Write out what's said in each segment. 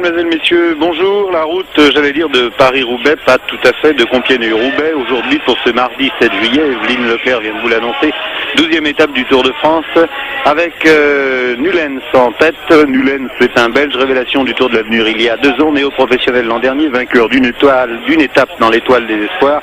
Mesdames, Messieurs, bonjour. La route, j'allais dire, de Paris-Roubaix, pas tout à fait, de Compiègne-Roubaix, aujourd'hui pour ce mardi 7 juillet, Evelyne Leclerc vient de vous l'annoncer, 12e étape du Tour de France, avec Nullens en tête. Nullens est un Belge, révélation du Tour de l'Avenir il y a 2 ans, néo-professionnel l'an dernier, vainqueur d'une étape dans l'étoile des espoirs.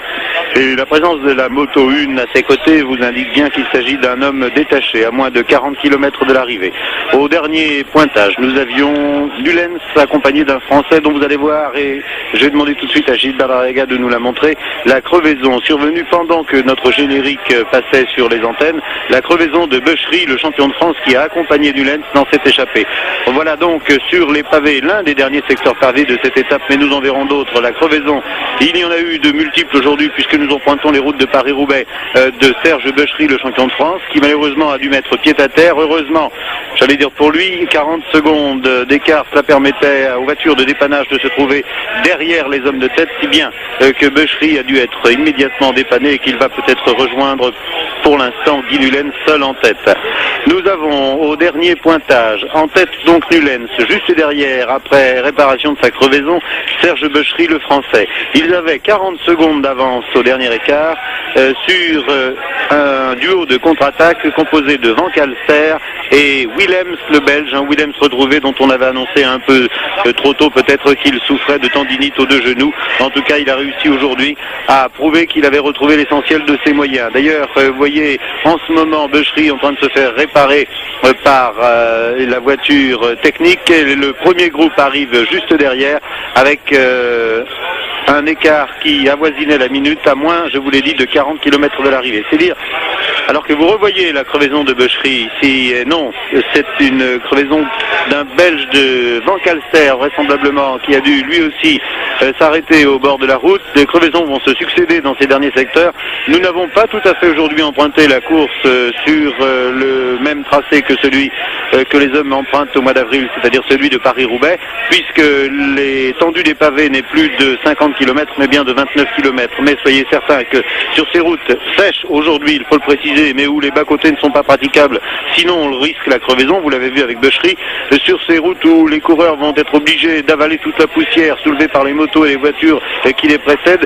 Et la présence de la Moto 1 à ses côtés vous indique bien qu'il s'agit d'un homme détaché, à moins de 40 km de l'arrivée. Au dernier pointage, nous avions Nullens accompagné d'un Français dont vous allez voir, et j'ai demandé tout de suite à Gilles Barrega de nous la montrer, la crevaison survenue pendant que notre générique passait sur les antennes, la crevaison de Bechery, le champion de France qui a accompagné Nullens dans cette échappée. Voilà donc sur les pavés, l'un des derniers secteurs pavés de cette étape, mais nous en verrons d'autres. La crevaison, il y en a eu de multiples aujourd'hui, puisque nous empruntons les routes de Paris-Roubaix de Serge Bechery, le champion de France, qui malheureusement a dû mettre pied à terre. Heureusement, j'allais dire pour lui, 40 secondes d'écart, cela permettait aux voitures de dépannage de se trouver derrière les hommes de tête, si bien que Bechery a dû être immédiatement dépanné et qu'il va peut-être rejoindre pour l'instant Guy Nullens seul en tête. Nous avons au dernier pointage, en tête donc Nullens, juste derrière, après réparation de sa crevaison, Serge Bechery, le Français. Ils avaient 40 secondes d'avance au dernier écart sur un duo de contre-attaque composé de Van Calster et Willems, le Belge, un Willems retrouvé dont on avait annoncé un peu trop tôt peut-être qu'il souffrait de tendinite aux 2 genoux. En tout cas, il a réussi aujourd'hui à prouver qu'il avait retrouvé l'essentiel de ses moyens. D'ailleurs, vous voyez en ce moment Bechery en train de se faire réparer par la voiture technique. Et le premier groupe arrive juste derrière avec un écart qui avoisinait la minute à moins, je vous l'ai dit, de 40 km de l'arrivée. C'est dire, alors que vous revoyez la crevaison de Bechery ici, non, c'est une crevaison d'un Belge de Van Calster, vraisemblablement, qui a dû lui aussi s'arrêter au bord de la route. Des crevaisons vont se succéder dans ces derniers secteurs. Nous n'avons pas tout à fait aujourd'hui emprunté la course sur le même tracé que celui que les hommes empruntent au mois d'avril, c'est-à-dire celui de Paris-Roubaix, puisque l'étendue des pavés n'est plus de 50 km, mais bien de 29 km. Mais soyez certains que sur ces routes sèches, aujourd'hui, il faut le préciser, mais où les bas-côtés ne sont pas praticables, sinon on risque la crevaison, vous l'avez vu avec Bechery, sur ces routes où les coureurs vont être obligés d'avaler toute la poussière soulevée par les motos et les voitures qui les précèdent,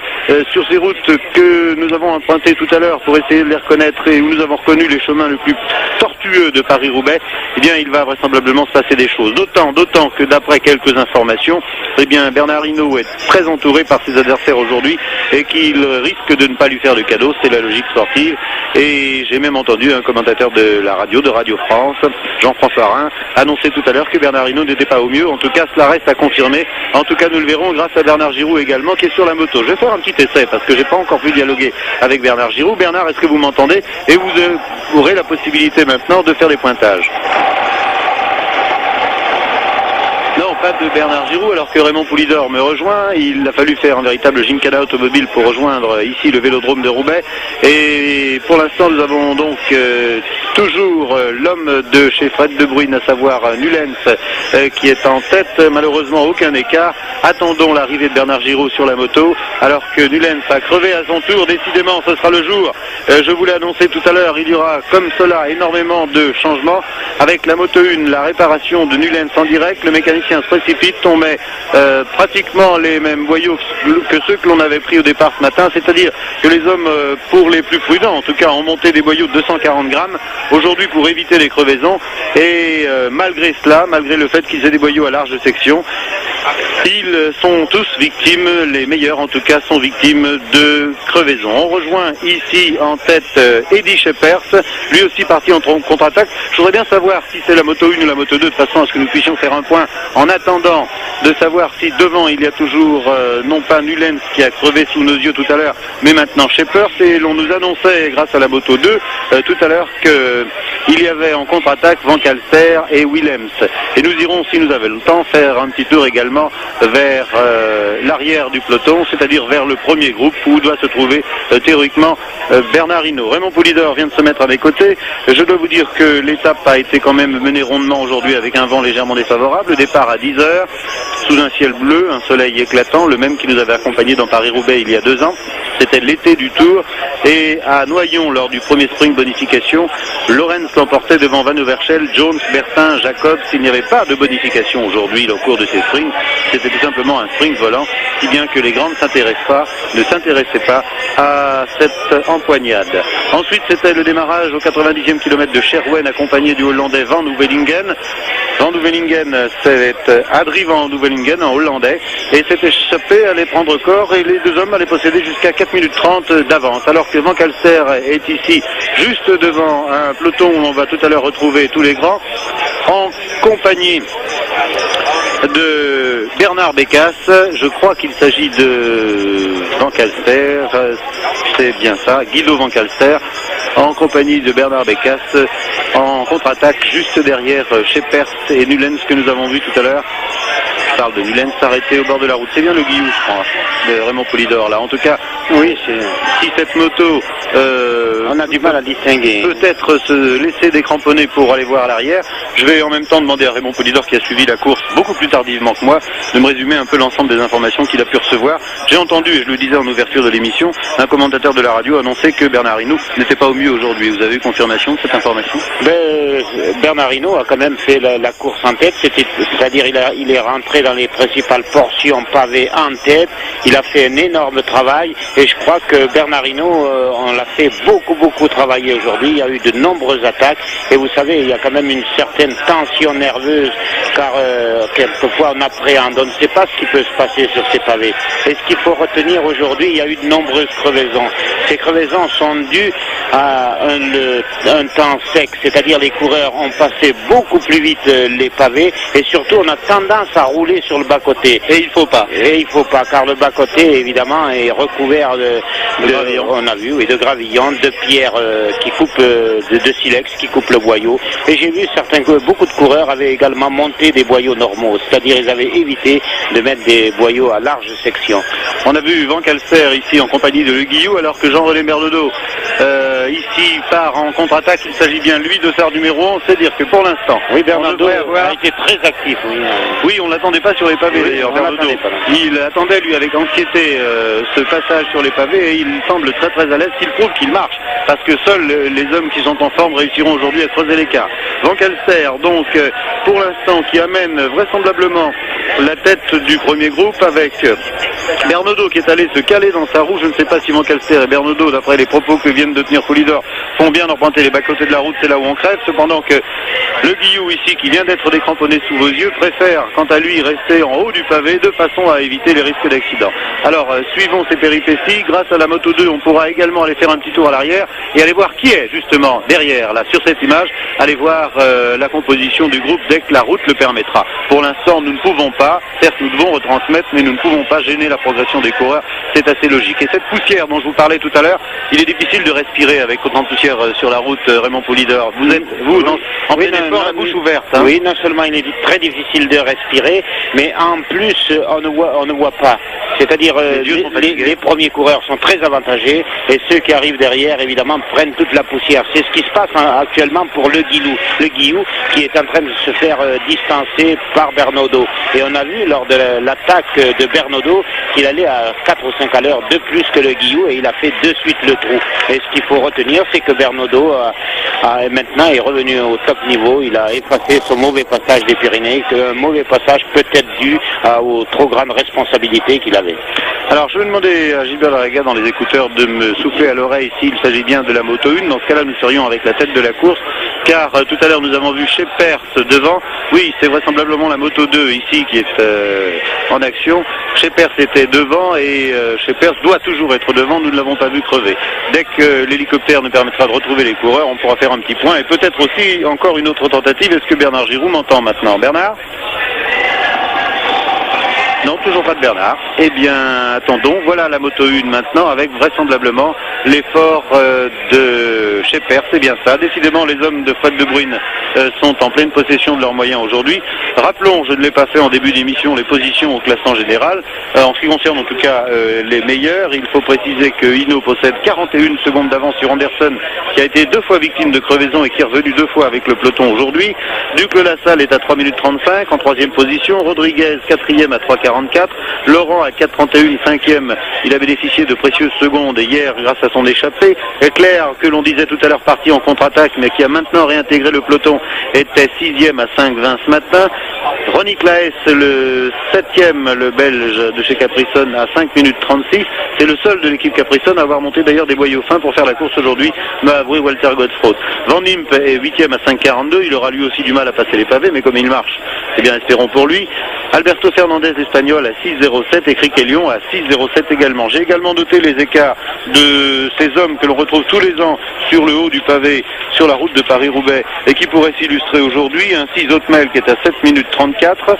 sur ces routes que nous avons empruntées tout à l'heure pour essayer de les reconnaître et où nous avons reconnu les chemins les plus tortueux de Paris-Roubaix, eh bien il va vraisemblablement se passer des choses. D'autant que d'après quelques informations, eh bien Bernard Hinault est très entouré par ses adversaires aujourd'hui et qu'il risque de ne pas lui faire de cadeau, c'est la logique sportive. Et j'ai même entendu un commentateur de la radio, de Radio France, Jean-François Rhin, annoncer tout à l'heure que Bernard Hinault n'était pas au mieux. En tout cas, cela reste à confirmer. En tout cas, nous le verrons grâce à Bernard Giraud également, qui est sur la moto. Je vais faire un petit essai parce que j'ai pas encore pu dialoguer avec Bernard Giraud. Bernard, est-ce que vous m'entendez? Et vous aurez la possibilité maintenant de faire des pointages. Non, pas de Bernard Giraud, alors que Raymond Poulidor me rejoint. Il a fallu faire un véritable gymkhana automobile pour rejoindre ici le vélodrome de Roubaix. Et pour l'instant, nous avons donc toujours l'homme de chez Fred De Bruyne, à savoir Nullens, qui est en tête. Malheureusement, aucun écart. Attendons l'arrivée de Bernard Giraud sur la moto, alors que Nullens a crevé à son tour. Décidément, ce sera le jour. Je vous l'ai annoncé tout à l'heure, il y aura comme cela énormément de changements. Avec la moto 1, la réparation de Nullens en direct, le mécanicien se précipite. On met pratiquement les mêmes boyaux que ceux que l'on avait pris au départ ce matin, c'est-à-dire que les hommes, pour les plus prudents en tout cas, ont monté des boyaux de 240 grammes aujourd'hui pour éviter les crevaisons, et malgré cela, malgré le fait qu'ils aient des boyaux à large section, ils sont tous victimes, les meilleurs en tout cas sont victimes de crevaisons. On rejoint ici en tête Eddy Scheepers, lui aussi parti en contre-attaque. Je voudrais bien savoir si c'est la moto 1 ou la moto 2, de façon à ce que nous puissions faire un point en attendant de savoir si devant il y a toujours non pas Nullens qui a crevé sous nos yeux tout à l'heure, mais maintenant Scheepers, et l'on nous annonçait grâce à la moto 2 tout à l'heure qu'il y avait en contre-attaque Van Calster et Willems. Et nous irons, si nous avons le temps, faire un petit tour également vers l'arrière du peloton, c'est-à-dire vers le premier groupe où doit se trouver théoriquement Bernard Hinault. Raymond Poulidor vient de se mettre à mes côtés. Je dois vous dire que l'étape a été quand même menée rondement aujourd'hui avec un vent légèrement défavorable. Le départ à 10 h, sous un ciel bleu, un soleil éclatant, le même qui nous avait accompagnés dans Paris-Roubaix il y a 2 ans. C'était l'été du Tour, et à Noyon, lors du premier sprint bonification, Lorenz l'emportait devant Van Overschel, Jones, Bertin, Jacobs. Il n'y avait pas de bonification aujourd'hui au cours de ces sprints, c'était tout simplement un sprint volant, si bien que les grands ne s'intéressaient pas à cette empoignade. Ensuite, c'était le démarrage au 90e kilomètre de Scherwen, accompagné du Hollandais Van Uvelingen. Van Uvelingen, c'est Adrie Van Uvelingen, en hollandais, et s'est échappé, allait prendre corps, et les deux hommes allaient posséder jusqu'à 4 minutes 30 d'avance, alors que Van Calster est ici, juste devant un peloton où on va tout à l'heure retrouver tous les grands, en compagnie de Bernard Bécasse. Je crois qu'il s'agit de Van Calster, c'est bien ça, Guido Van Calster, en compagnie de Bernard Bécasse, en contre-attaque juste derrière Scheepers et Nullens que nous avons vu tout à l'heure. Je parle de Nullens s'arrêter au bord de la route. C'est bien le Guillou, je crois, de Raymond Poulidor là. En tout cas, oui, si cette moto on a du mal à distinguer, peut-être se laisser décramponner pour aller voir à l'arrière. Je vais en même temps demander à Raymond Poulidor, qui a suivi la course beaucoup plus tardivement que moi, de me résumer un peu l'ensemble des informations qu'il a pu recevoir. J'ai entendu, et je le disais en ouverture de l'émission, un commentateur de la radio annoncer que Bernard Hinault n'était pas au mieux aujourd'hui. Vous avez eu confirmation de cette information? Bernard Hinault a quand même fait la course en tête, c'est-à-dire il est rentré dans les principales portions pavées en tête. Il a fait un énorme travail, et je crois que Bernard Hinault, on l'a fait beaucoup travailler aujourd'hui. Il y a eu de nombreuses attaques, et vous savez, il y a quand même une certaine tension nerveuse, car quelquefois on appréhende, on ne sait pas ce qui peut se passer sur ces pavés. Et ce qu'il faut retenir aujourd'hui, il y a eu de nombreuses crevaisons. Ces crevaisons sont dues à un temps sec, c'est-à-dire les coureurs ont passé beaucoup plus vite les pavés, et surtout on a tendance à rouler sur le bas-côté. Et il faut pas, car le bas-côté évidemment est recouvert on a vu, oui, de gravillons, de pierres qui coupent, de silex qui coupent le boyau. Et j'ai vu beaucoup de coureurs avaient également monté des boyaux normaux, c'est-à-dire ils avaient évité de mettre des boyaux à large section. On a vu Van Calster ici en compagnie de Le Guillou, alors que Jean-René Bernodeau ici part en contre-attaque. Il s'agit bien lui de Sar numéro 11, c'est dire que pour l'instant, oui, Bernodeau a été très actif. Oui, on l'attendait pas sur les pavés d'ailleurs. Il attendait lui avec anxiété ce passage sur les pavés, et il semble très à l'aise, qu'il prouve qu'il marche, parce que seuls les hommes qui sont en forme réussiront aujourd'hui à creuser l'écart. Van Calster, donc pour l'instant, qui amène vraisemblablement la tête du premier groupe, avec Bernodeau qui est allé se caler dans sa roue. Je ne sais pas si Van Calster et Bernodeau, d'après les propos que viennent de tenir Poulidor, font bien d'emprunter les bas-côtés de la route, c'est là où on crève. Cependant que le Guillou ici, qui vient d'être décramponné sous vos yeux, préfère quant à lui rester en haut du pavé, de façon à éviter les risques d'accident. Alors suivons ces péripéties. Grâce à la moto 2, on pourra également aller faire un petit tour à l'arrière et aller voir qui est justement derrière là sur cette image, aller voir la composition du groupe dès que la route le permettra. Pour l'instant, nous ne pouvons pas pas. Certes, nous devons retransmettre, mais nous ne pouvons pas gêner la progression des coureurs. C'est assez logique. Et cette poussière dont je vous parlais tout à l'heure, il est difficile de respirer avec autant de poussière sur la route, Raymond Poulidor. Vous êtes, vous, en plein effort, la bouche ouverte. Hein. Oui, non seulement il est très difficile de respirer, mais en plus, on ne voit pas. C'est-à-dire, les premiers coureurs sont très avantagés, et ceux qui arrivent derrière, évidemment, prennent toute la poussière. C'est ce qui se passe actuellement pour le Guillou, qui est en train de se faire distancer par Bernaudot. Et on a vu lors de l'attaque de Bernaudot qu'il allait à 4 ou 5 à l'heure de plus que le Guillou, et il a fait de suite le trou. Et ce qu'il faut retenir, c'est que Bernaudot maintenant est revenu au top niveau. Il a effacé son mauvais passage des Pyrénées, un mauvais passage peut-être dû aux trop grandes responsabilités qu'il avait. Alors je vais demander à Gilbert Larrega dans les écouteurs de me souffler à l'oreille s'il s'agit bien de la moto 1. Dans ce cas-là, nous serions avec la tête de la course, car tout à l'heure nous avons vu Scheepers devant. Oui, c'est vraisemblablement la moto 2 ici qui est en action. Scheepers était devant et Scheepers doit toujours être devant, nous ne l'avons pas vu crever. Dès que l'hélicoptère nous permettra de retrouver les coureurs, on pourra faire un petit point et peut-être aussi encore une autre tentative. Est-ce que Bernard Giroux m'entend maintenant? Bernard? Non, toujours pas de Bernard. Eh bien, attendons. Voilà la moto 1 maintenant, avec vraisemblablement l'effort de Scheepers. C'est bien ça. Décidément, les hommes de Fouad de Bruyne sont en pleine possession de leurs moyens aujourd'hui. Rappelons, je ne l'ai pas fait en début d'émission, les positions au classement général. En ce qui concerne en tout cas les meilleurs, il faut préciser que Hinault possède 41 secondes d'avance sur Anderson, qui a été 2 fois victime de crevaison et qui est revenu 2 fois avec le peloton aujourd'hui. Duclos-Lassalle est à 3 minutes 35 en 3e position. Rodriguez 4e à 3,44. Laurent à 4,31, 5e. Il a bénéficié de précieuses secondes hier grâce à son échappée. Leclerc, que l'on disait tout à l'heure parti en contre-attaque, mais qui a maintenant réintégré le peloton, était 6e à 5,20 ce matin. Ronny Claes, le 7e, le Belge de chez Caprisson, à 5 minutes 36. C'est le seul de l'équipe Caprisson à avoir monté d'ailleurs des boyaux fins pour faire la course aujourd'hui, m'a avoué Walter Godefroot. Van Impe est 8e à 5,42. Il aura lui aussi du mal à passer les pavés, mais comme il marche, eh bien espérons pour lui. Alberto Fernandez, espagnol, à 6,07 et Criquelion à 6,07 également. J'ai également noté les écarts de ces hommes que l'on retrouve tous les ans sur le haut du pavé, sur la route de Paris-Roubaix, et qui pourraient s'illustrer aujourd'hui. Ainsi, Zotmel qui est à 7 minutes 34.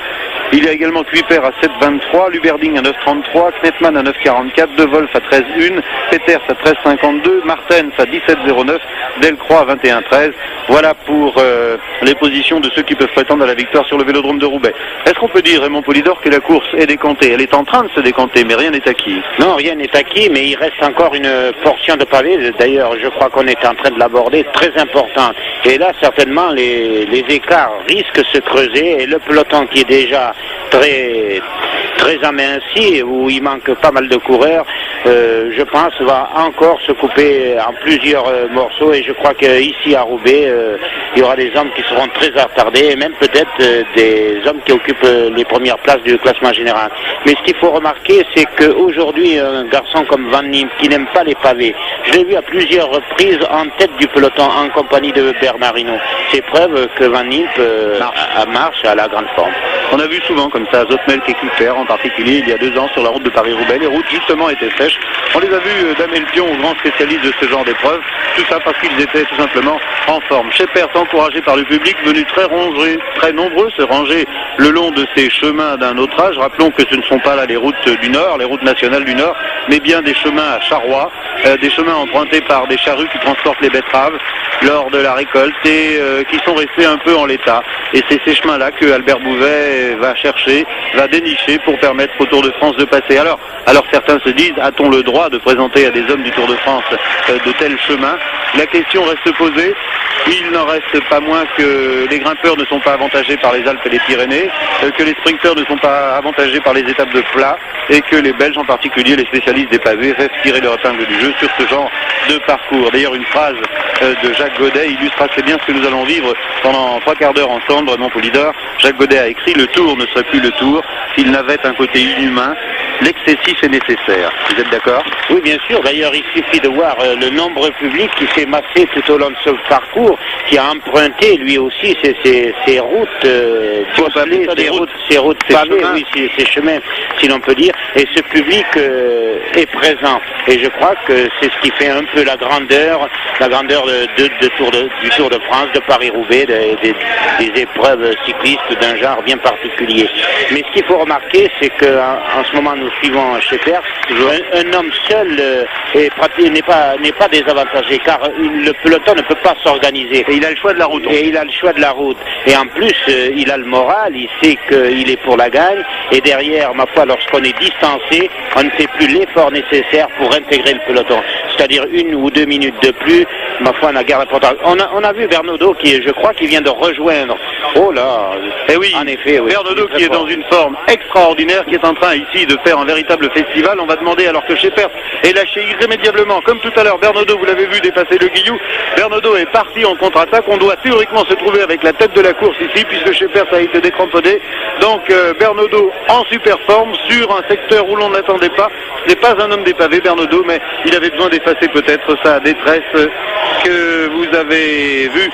Il y a également Kuiper à 7,23, Luberding à 9,33, Knettmann à 9,44, De Wolf à 13,1, Peters à 13,52, Martens à 17,09, Delcroix à 21,13. Voilà pour les positions de ceux qui peuvent prétendre à la victoire sur le vélodrome de Roubaix. Est-ce qu'on peut dire, Raymond Poulidor, que la course est décantée? Elle est en train de se décanter, mais rien n'est acquis. Non, rien n'est acquis, mais il reste encore une portion de pavé. D'ailleurs, je crois qu'on est en train de l'aborder, très importante. Et là, certainement, les écarts risquent de se creuser, et le peloton qui est déjà très aminci, où il manque pas mal de coureurs, je pense, va encore se couper en plusieurs morceaux, et je crois qu'ici à Roubaix, il y aura des hommes qui seront très attardés, et même peut-être des hommes qui occupent les premières places du classement général. Mais ce qu'il faut remarquer, c'est qu'aujourd'hui, un garçon comme Van Impe, qui n'aime pas les pavés, je l'ai vu à plusieurs reprises en tête du peloton en compagnie de Bernard Hinault. C'est preuve que Van Impe marche à la grande forme. On a vu souvent comme ça Zotmel et Kuiper, en particulier il y a 2 ans sur la route de Paris-Roubaix. Les routes justement étaient sèches. On les a vus damer le pion aux grands spécialistes de ce genre d'épreuves. Tout ça parce qu'ils étaient tout simplement en forme. Scheepers, encouragé par le public, venu très nombreux se ranger le long de ces chemins d'un autre âge. Rappelons que ce ne sont pas là les routes du Nord, les routes nationales du Nord, mais bien des chemins à charroi, des chemins empruntés par des charrues qui transportent les betteraves lors de la récolte et qui sont restés un peu en l'état. Et c'est ces chemins-là que Albert Bouvet va chercher, va dénicher pour permettre au Tour de France de passer. Alors certains se disent, a-t-on le droit de présenter à des hommes du Tour de France de tels chemins? La question reste posée. Il n'en reste pas moins que les grimpeurs ne sont pas avantagés par les Alpes et les Pyrénées, que les sprinteurs ne sont pas avantagés par les étapes de plat, et que les Belges, en particulier les spécialistes des pavés, rêvent tirer leur épingle du jeu sur ce genre de parcours. D'ailleurs, une phrase de Jacques Godet illustre assez bien ce que nous allons vivre pendant 3 quarts d'heure ensemble, Raymond Poulidor. Jacques Godet a écrit: le Tour ne serait plus le Tour s'il n'avait un côté inhumain, l'excessif est nécessaire. Vous êtes d'accord? Oui, bien sûr. D'ailleurs, il suffit de voir le nombre public qui s'est massé tout au long de ce parcours, qui a emprunté lui aussi ces routes bosselées, ces routes pavées, oui, ces chemins, si l'on peut dire. Et ce public est présent. Et je crois que c'est ce qui fait un peu la grandeur du Tour de France, de Paris-Roubaix, des épreuves cyclistes d'un genre bien particulier. Mais ce qu'il faut remarquer, c'est qu'en ce moment, nous suivons Scheepers. Un homme seul n'est pas désavantagé, car le peloton ne peut pas s'organiser. Et il a le choix de la route. Et il a le choix de la route. Et en plus, il a le moral, il sait qu'il est pour la gagne. Et derrière, ma foi, lorsqu'on est distancé, on ne fait plus l'effort nécessaire pour intégrer le peloton. C'est-à-dire 1 ou 2 minutes de plus, ma foi, on a garde importante. On a vu Bernaudot qui vient de rejoindre. Oh là, et oui, en effet, oui, Bernaudot qui est dans une forme extraordinaire, qui est en train ici de faire un véritable festival. On va demander, alors que Scheepers est lâché irrémédiablement, comme tout à l'heure, Bernaudot, vous l'avez vu dépasser le Guillou. Bernaudot est parti en contre-attaque. On doit théoriquement se trouver avec la tête de la course ici, puisque Scheepers a été décramponné. Donc Bernaudot en super forme sur un secteur où l'on ne l'attendait pas. Ce n'est pas un homme des pavés, Bernaudot, mais il avait besoin d'effacer peut-être sa détresse que vous avez vue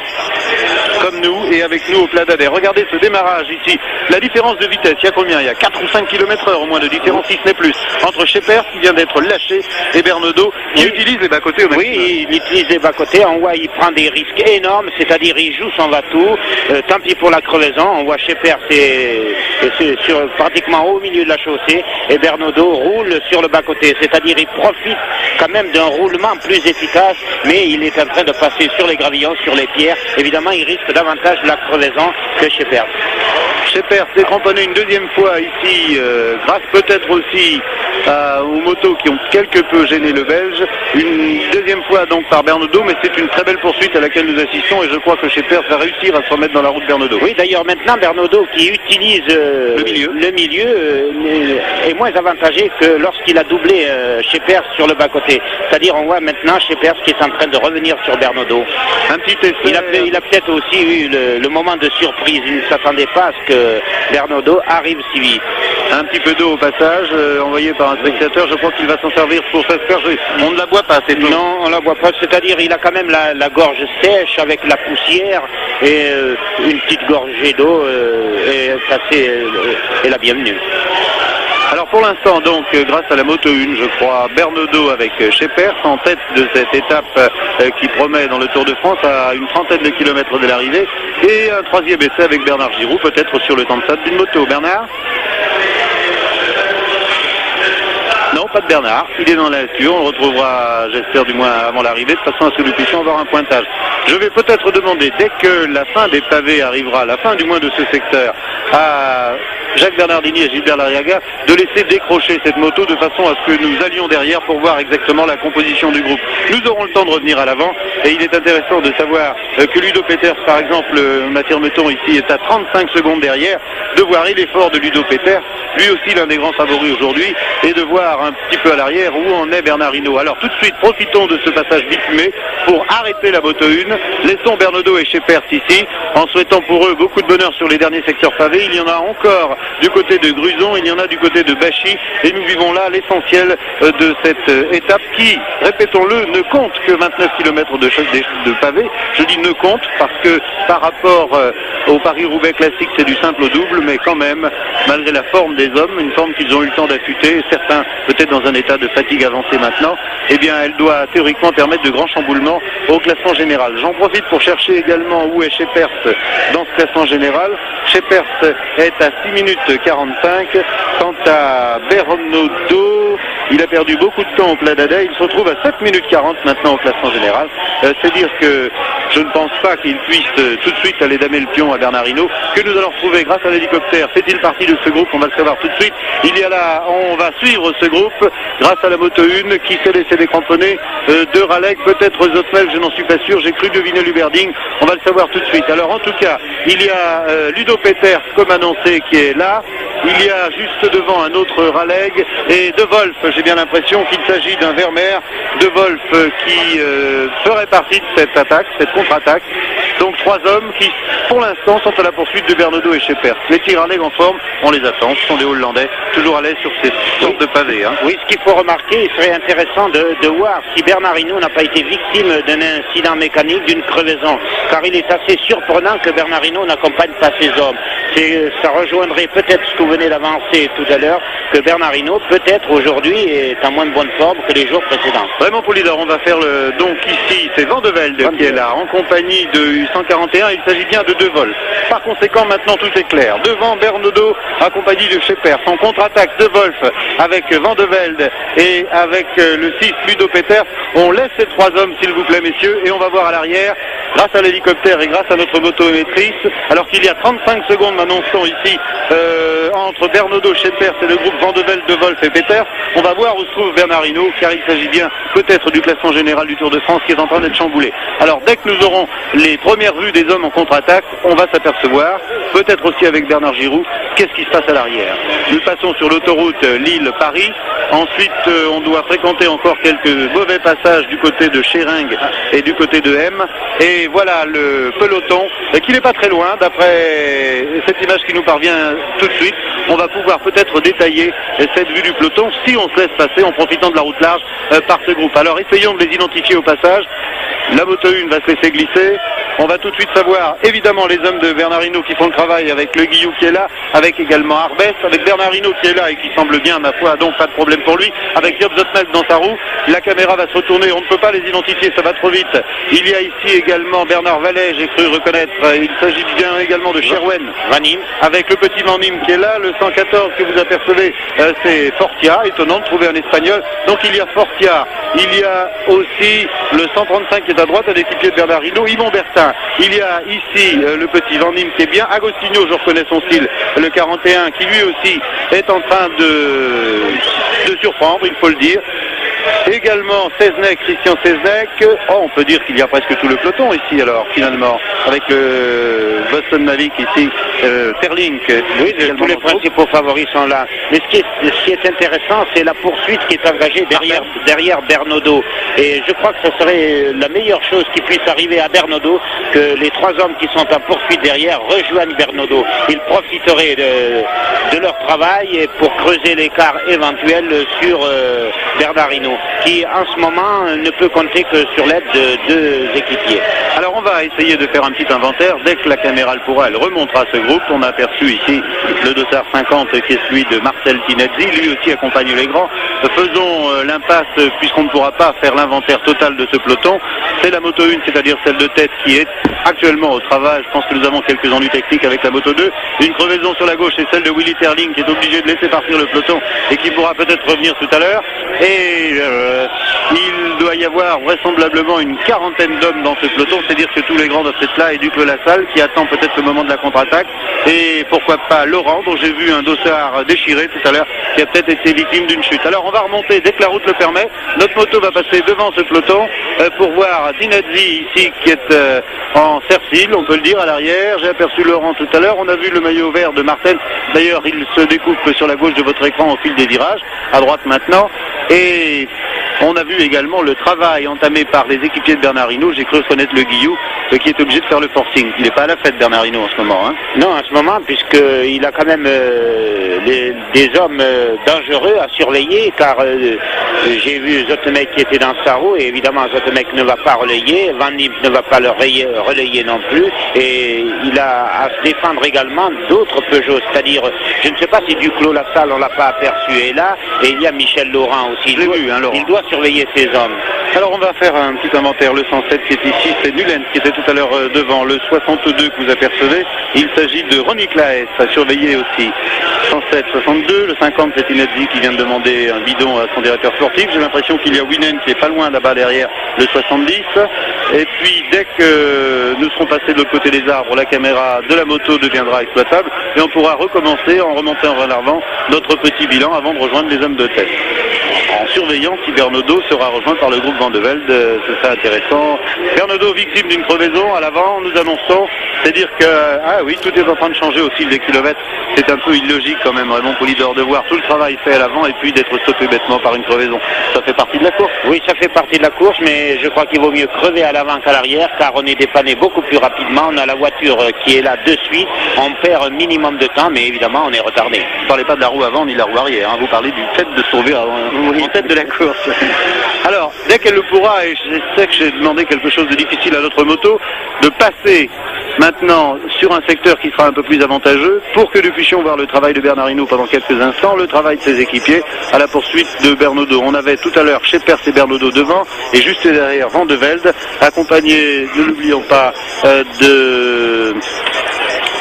comme nous et avec nous au Pla d'Ader. Regardez ce démarrage ici. La différence de vitesse, il y a combien? Il y a 4 ou 5 km/h au moins de différence, si ce n'est plus, entre Scheepers qui vient d'être lâché et Bernaudot qui utilise les bas-côtés au maximum. Oui, il utilise les bas-côtés. On voit il prend des risques énormes, c'est-à-dire il joue son va-tout. Tant pis pour la crevaison. On voit Scheepers c'est pratiquement au milieu de la chaussée et Bernaudot roule sur le bas-côté. C'est-à-dire il profite quand même d'un roulement plus efficace, mais il est en train de passer sur les gravillons, sur les pierres. Évidemment, il risque davantage la crevaison que Scheepers. Scheepers s'est cramponné une deuxième fois ici, grâce peut-être aussi aux motos qui ont quelque peu gêné le Belge. Une deuxième fois donc par Bernaudot, mais c'est une très belle poursuite à laquelle nous assistons et je crois que Scheepers va réussir à se remettre dans la route Bernaudot. Oui, d'ailleurs maintenant Bernaudot qui utilise le milieu est moins avantagé que lorsqu'il a doublé Scheepers sur le bas-côté. C'est-à-dire on voit maintenant Scheepers qui est en train de revenir sur Bernaudot. Un petit essai. Il a peut-être aussi eu le moment de surprise. Il ne s'attendait pas à ce que Bernaudot arrive si vite. Un petit peu d'eau au passage, envoyé par un spectateur, je crois qu'il va s'en servir pour s'asperger. On ne la boit pas, c'est tout. Non, on ne la boit pas, c'est-à-dire il a quand même la gorge sèche avec la poussière et une petite gorgée d'eau est la bienvenue. Alors pour l'instant donc grâce à la moto 1 je crois Bernaudot avec Scheepers en tête de cette étape qui promet dans le Tour de France à une trentaine de kilomètres de l'arrivée et un troisième essai avec Bernard Giraud peut-être sur le temps de salle d'une moto. Bernard? Non, pas de Bernard, il est dans la nature, on le retrouvera, j'espère du moins avant l'arrivée, de façon à ce que nous puissions avoir un pointage. Je vais peut-être demander, dès que la fin des pavés arrivera, la fin du moins de ce secteur, à Jacques Bernardini et Gilbert Lariaga, de laisser décrocher cette moto de façon à ce que nous allions derrière pour voir exactement la composition du groupe. Nous aurons le temps de revenir à l'avant, et il est intéressant de savoir que Ludo Peters, par exemple, m'affirme-t-on ici, est à 35 secondes derrière, de voir l'effort de Ludo Peters, lui aussi l'un des grands favoris aujourd'hui, et de voir un petit peu à l'arrière où en est Bernard Hinault. Alors tout de suite, profitons de ce passage bitumé pour arrêter la moto 1. Laissons Bernaudot et Scheepers ici, en souhaitant pour eux beaucoup de bonheur sur les derniers secteurs pavés. Il y en a encore du côté de Gruson, il y en a du côté de Bachy, et nous vivons là l'essentiel de cette étape qui, répétons-le, ne compte que 29 km de pavés. Je dis ne compte parce que par rapport au Paris-Roubaix classique, c'est du simple au double, mais quand même, malgré la forme des hommes, une forme qu'ils ont eu le temps d'affûter, certains peut-être dans un état de fatigue avancée maintenant, eh bien elle doit théoriquement permettre de grands chamboulements au classement général. J'en profite pour chercher également où est Scheepers dans ce classement général. Scheepers est à 6 minutes 45. Quant à Bernaudot, il a perdu beaucoup de temps au Pla d'Ader. Il se retrouve à 7 minutes 40 maintenant au classement général. C'est dire que je ne pense pas qu'il puisse tout de suite aller damer le pion à Bernard Hinault, que nous allons retrouver grâce à l'hélicoptère. Fait-il partie de ce groupe? On va le savoir tout de suite. Il y a là, on va suivre ce groupe grâce à la moto 1 qui s'est laissé décramponner de Ralek, peut-être Zotmel, je n'en suis pas sûr, j'ai cru deviner Luberding, on va le savoir tout de suite. Alors en tout cas, il y a Ludo Peters comme annoncé qui est là, il y a juste devant un autre Ralek et De Wolf, j'ai bien l'impression qu'il s'agit d'un Vermeer, De Wolf qui ferait partie de cette attaque, cette contre-attaque, Donc 3 hommes qui, pour l'instant, sont à la poursuite de Bernaudot et Scheepers. Les Tirarleg en forme, on les attend. Ce sont des Hollandais, toujours à l'aise sur ces sortes de pavés. Hein. Oui, ce qu'il faut remarquer, il serait intéressant de voir si Bernard Hinault n'a pas été victime d'un incident mécanique, d'une crevaison. Car il est assez surprenant que Bernard Hinault n'accompagne pas ses hommes. Ça rejoindrait peut-être ce que vous venez d'avancer tout à l'heure, que Bernard Hinault, peut-être aujourd'hui, est en moins de bonne forme que les jours précédents. Vraiment, Poulidor, on va faire donc ici, c'est Van de Velde qui est là, en compagnie de 141, il s'agit bien de 2 vols. Par conséquent, maintenant tout est clair. Devant Bernaudot, accompagné de Scheepers, en contre-attaque de Wolf, avec Van de Velde et avec le 6 Ludo Peters. On laisse ces 3 hommes, s'il vous plaît, messieurs, et on va voir à l'arrière, grâce à l'hélicoptère et grâce à notre motométrice, alors qu'il y a 35 secondes, m'annonçons ici, entre Bernaudot, Scheepers et le groupe Van de Velde, de Wolf et Peters, on va voir où se trouve Bernard Hinault, car il s'agit bien peut-être du classement général du Tour de France qui est en train d'être chamboulé. Alors dès que nous aurons les premières vues des hommes en contre-attaque, on va s'apercevoir, peut-être aussi avec Bernard Giroux, qu'est-ce qui se passe à l'arrière. Nous passons sur l'autoroute Lille-Paris, ensuite on doit fréquenter encore quelques mauvais passages du côté de Schering et du côté de M, et voilà le peloton, qui n'est pas très loin, d'après cette image qui nous parvient tout de suite, on va pouvoir peut-être détailler cette vue du peloton si on se laisse passer en profitant de la route large par ce groupe. Alors essayons de les identifier au passage. La moto 1 va se laisser glisser. On va tout de suite savoir évidemment les hommes de Bernard Hinault qui font le travail, avec le Guillou qui est là, avec également Arbès, avec Bernard Hinault qui est là et qui semble bien, ma foi, donc pas de problème pour lui, avec Job Zotmel dans sa roue. La caméra va se retourner, on ne peut pas les identifier, ça va trop vite. Il y a ici également Bernard Vallet, j'ai cru reconnaître, il s'agit bien également de Sherwen Vanim, avec le petit Vanim qui est là, le 114 que vous apercevez, c'est Fortia, étonnant de trouver un espagnol. Donc il y a Fortia, il y a aussi le 135 qui est à droite, à l'équipier de Bernard Hinault, Yvon Bertin. Il y a ici le petit Vanim qui est bien, Agostinho, je reconnais son style, le 41 qui lui aussi est en train de surprendre, il faut le dire. Également Seznec, Christian Seznec. On peut dire qu'il y a presque tout le peloton ici alors finalement, avec Boston Mavic ici, Terlink. Oui, tous les principaux favoris sont là. Mais ce qui est intéressant, c'est la poursuite qui est engagée derrière Bernaudot. Et je crois que ce serait la meilleure chose qui puisse arriver à Bernaudot, que les 3 hommes qui sont en poursuite derrière rejoignent Bernaudot. Ils profiteraient de leur travail pour creuser l'écart éventuel sur Bernard Hinault, qui en ce moment ne peut compter que sur l'aide de 2 équipiers. Alors on va essayer de faire un petit inventaire. Dès que la caméra le pourra, elle remontera ce groupe. On a aperçu ici le dossard 50 qui est celui de Marcel Tinezzi, lui aussi accompagne les grands. Faisons l'impasse puisqu'on ne pourra pas faire l'inventaire total de ce peloton. C'est la moto 1, c'est-à-dire celle de tête, qui est actuellement au travail. Je pense que nous avons quelques ennuis techniques avec la moto 2. Une crevaison sur la gauche, c'est celle de Willy Terling qui est obligé de laisser partir le peloton et qui pourra peut-être revenir tout à l'heure. Et il doit y avoir vraisemblablement une quarantaine d'hommes dans ce peloton, c'est-à-dire que tous les grands doivent être là, et Duc Le Lassalle qui attend peut-être le moment de la contre-attaque, et pourquoi pas Laurent, dont j'ai vu un dossard déchiré tout à l'heure, qui a peut-être été victime d'une chute. Alors on va remonter dès que la route le permet. Notre moto va passer devant ce peloton pour voir Tinezzi ici qui est en cercile, on peut le dire, à l'arrière. J'ai aperçu Laurent tout à l'heure, on a vu le maillot vert de Martel, d'ailleurs il se découpe sur la gauche de votre écran au fil des virages, à droite maintenant, et on a vu également le travail entamé par les équipiers de Bernard Hinault. J'ai cru reconnaître le Guillou qui est obligé de faire le forcing. Il n'est pas à la fête, Bernard Hinault, en ce moment. Hein. Non, en ce moment, puisqu'il a quand même des hommes dangereux à surveiller, car j'ai vu Zotemek qui était dans sa roue, et évidemment Zotemek ne va pas relayer, Van Imp ne va pas le relayer non plus, et il a à se défendre également d'autres Peugeot, c'est-à-dire, je ne sais pas si Duclos Lassalle on l'a pas aperçu, est là, et il y a Michel Laurent aussi. Il doit surveiller ses hommes. Alors on va faire un petit inventaire. Le 107 qui est ici, c'est Nulens qui était tout à l'heure devant. Le 62 que vous apercevez, il s'agit de Ronny Claes à surveiller aussi. 107, 62, le 50 c'est Tinezzi qui vient de demander un bidon à son directeur sportif. J'ai l'impression qu'il y a Winen qui est pas loin là-bas derrière le 70. Et puis dès que nous serons passés de l'autre côté des arbres, la caméra de la moto deviendra exploitable et on pourra recommencer en remontant vers l'avant notre petit bilan avant de rejoindre les hommes de tête. En surveillant si Bernaudot Bernaudot sera rejoint par le groupe Van de Velde. C'est ça intéressant. Bernaudot victime d'une crevaison à l'avant, nous annonçons. C'est-à-dire que, ah oui, tout est en train de changer au fil des kilomètres. C'est un peu illogique quand même, Raymond Poulidor, de voir tout le travail fait à l'avant et puis d'être stoppé bêtement par une crevaison. Ça fait partie de la course. Oui, ça fait partie de la course, mais je crois qu'il vaut mieux crever à l'avant qu'à l'arrière, car on est dépanné beaucoup plus rapidement. On a la voiture qui est là de suite. On perd un minimum de temps, mais évidemment, on est retardé. Vous ne parlez pas de la roue avant ni de la roue arrière, hein. Vous parlez du fait de se trouver en tête de la course. Alors, dès qu'elle le pourra, et je sais que j'ai demandé quelque chose de difficile à notre moto, de passer maintenant sur un secteur qui sera un peu plus avantageux pour que nous puissions voir le travail de Bernard Hinault pendant quelques instants, le travail de ses équipiers à la poursuite de Bernaudot. On avait tout à l'heure Schepers et Bernaudot devant et juste derrière Van de Velde, accompagné, ne l'oublions pas, de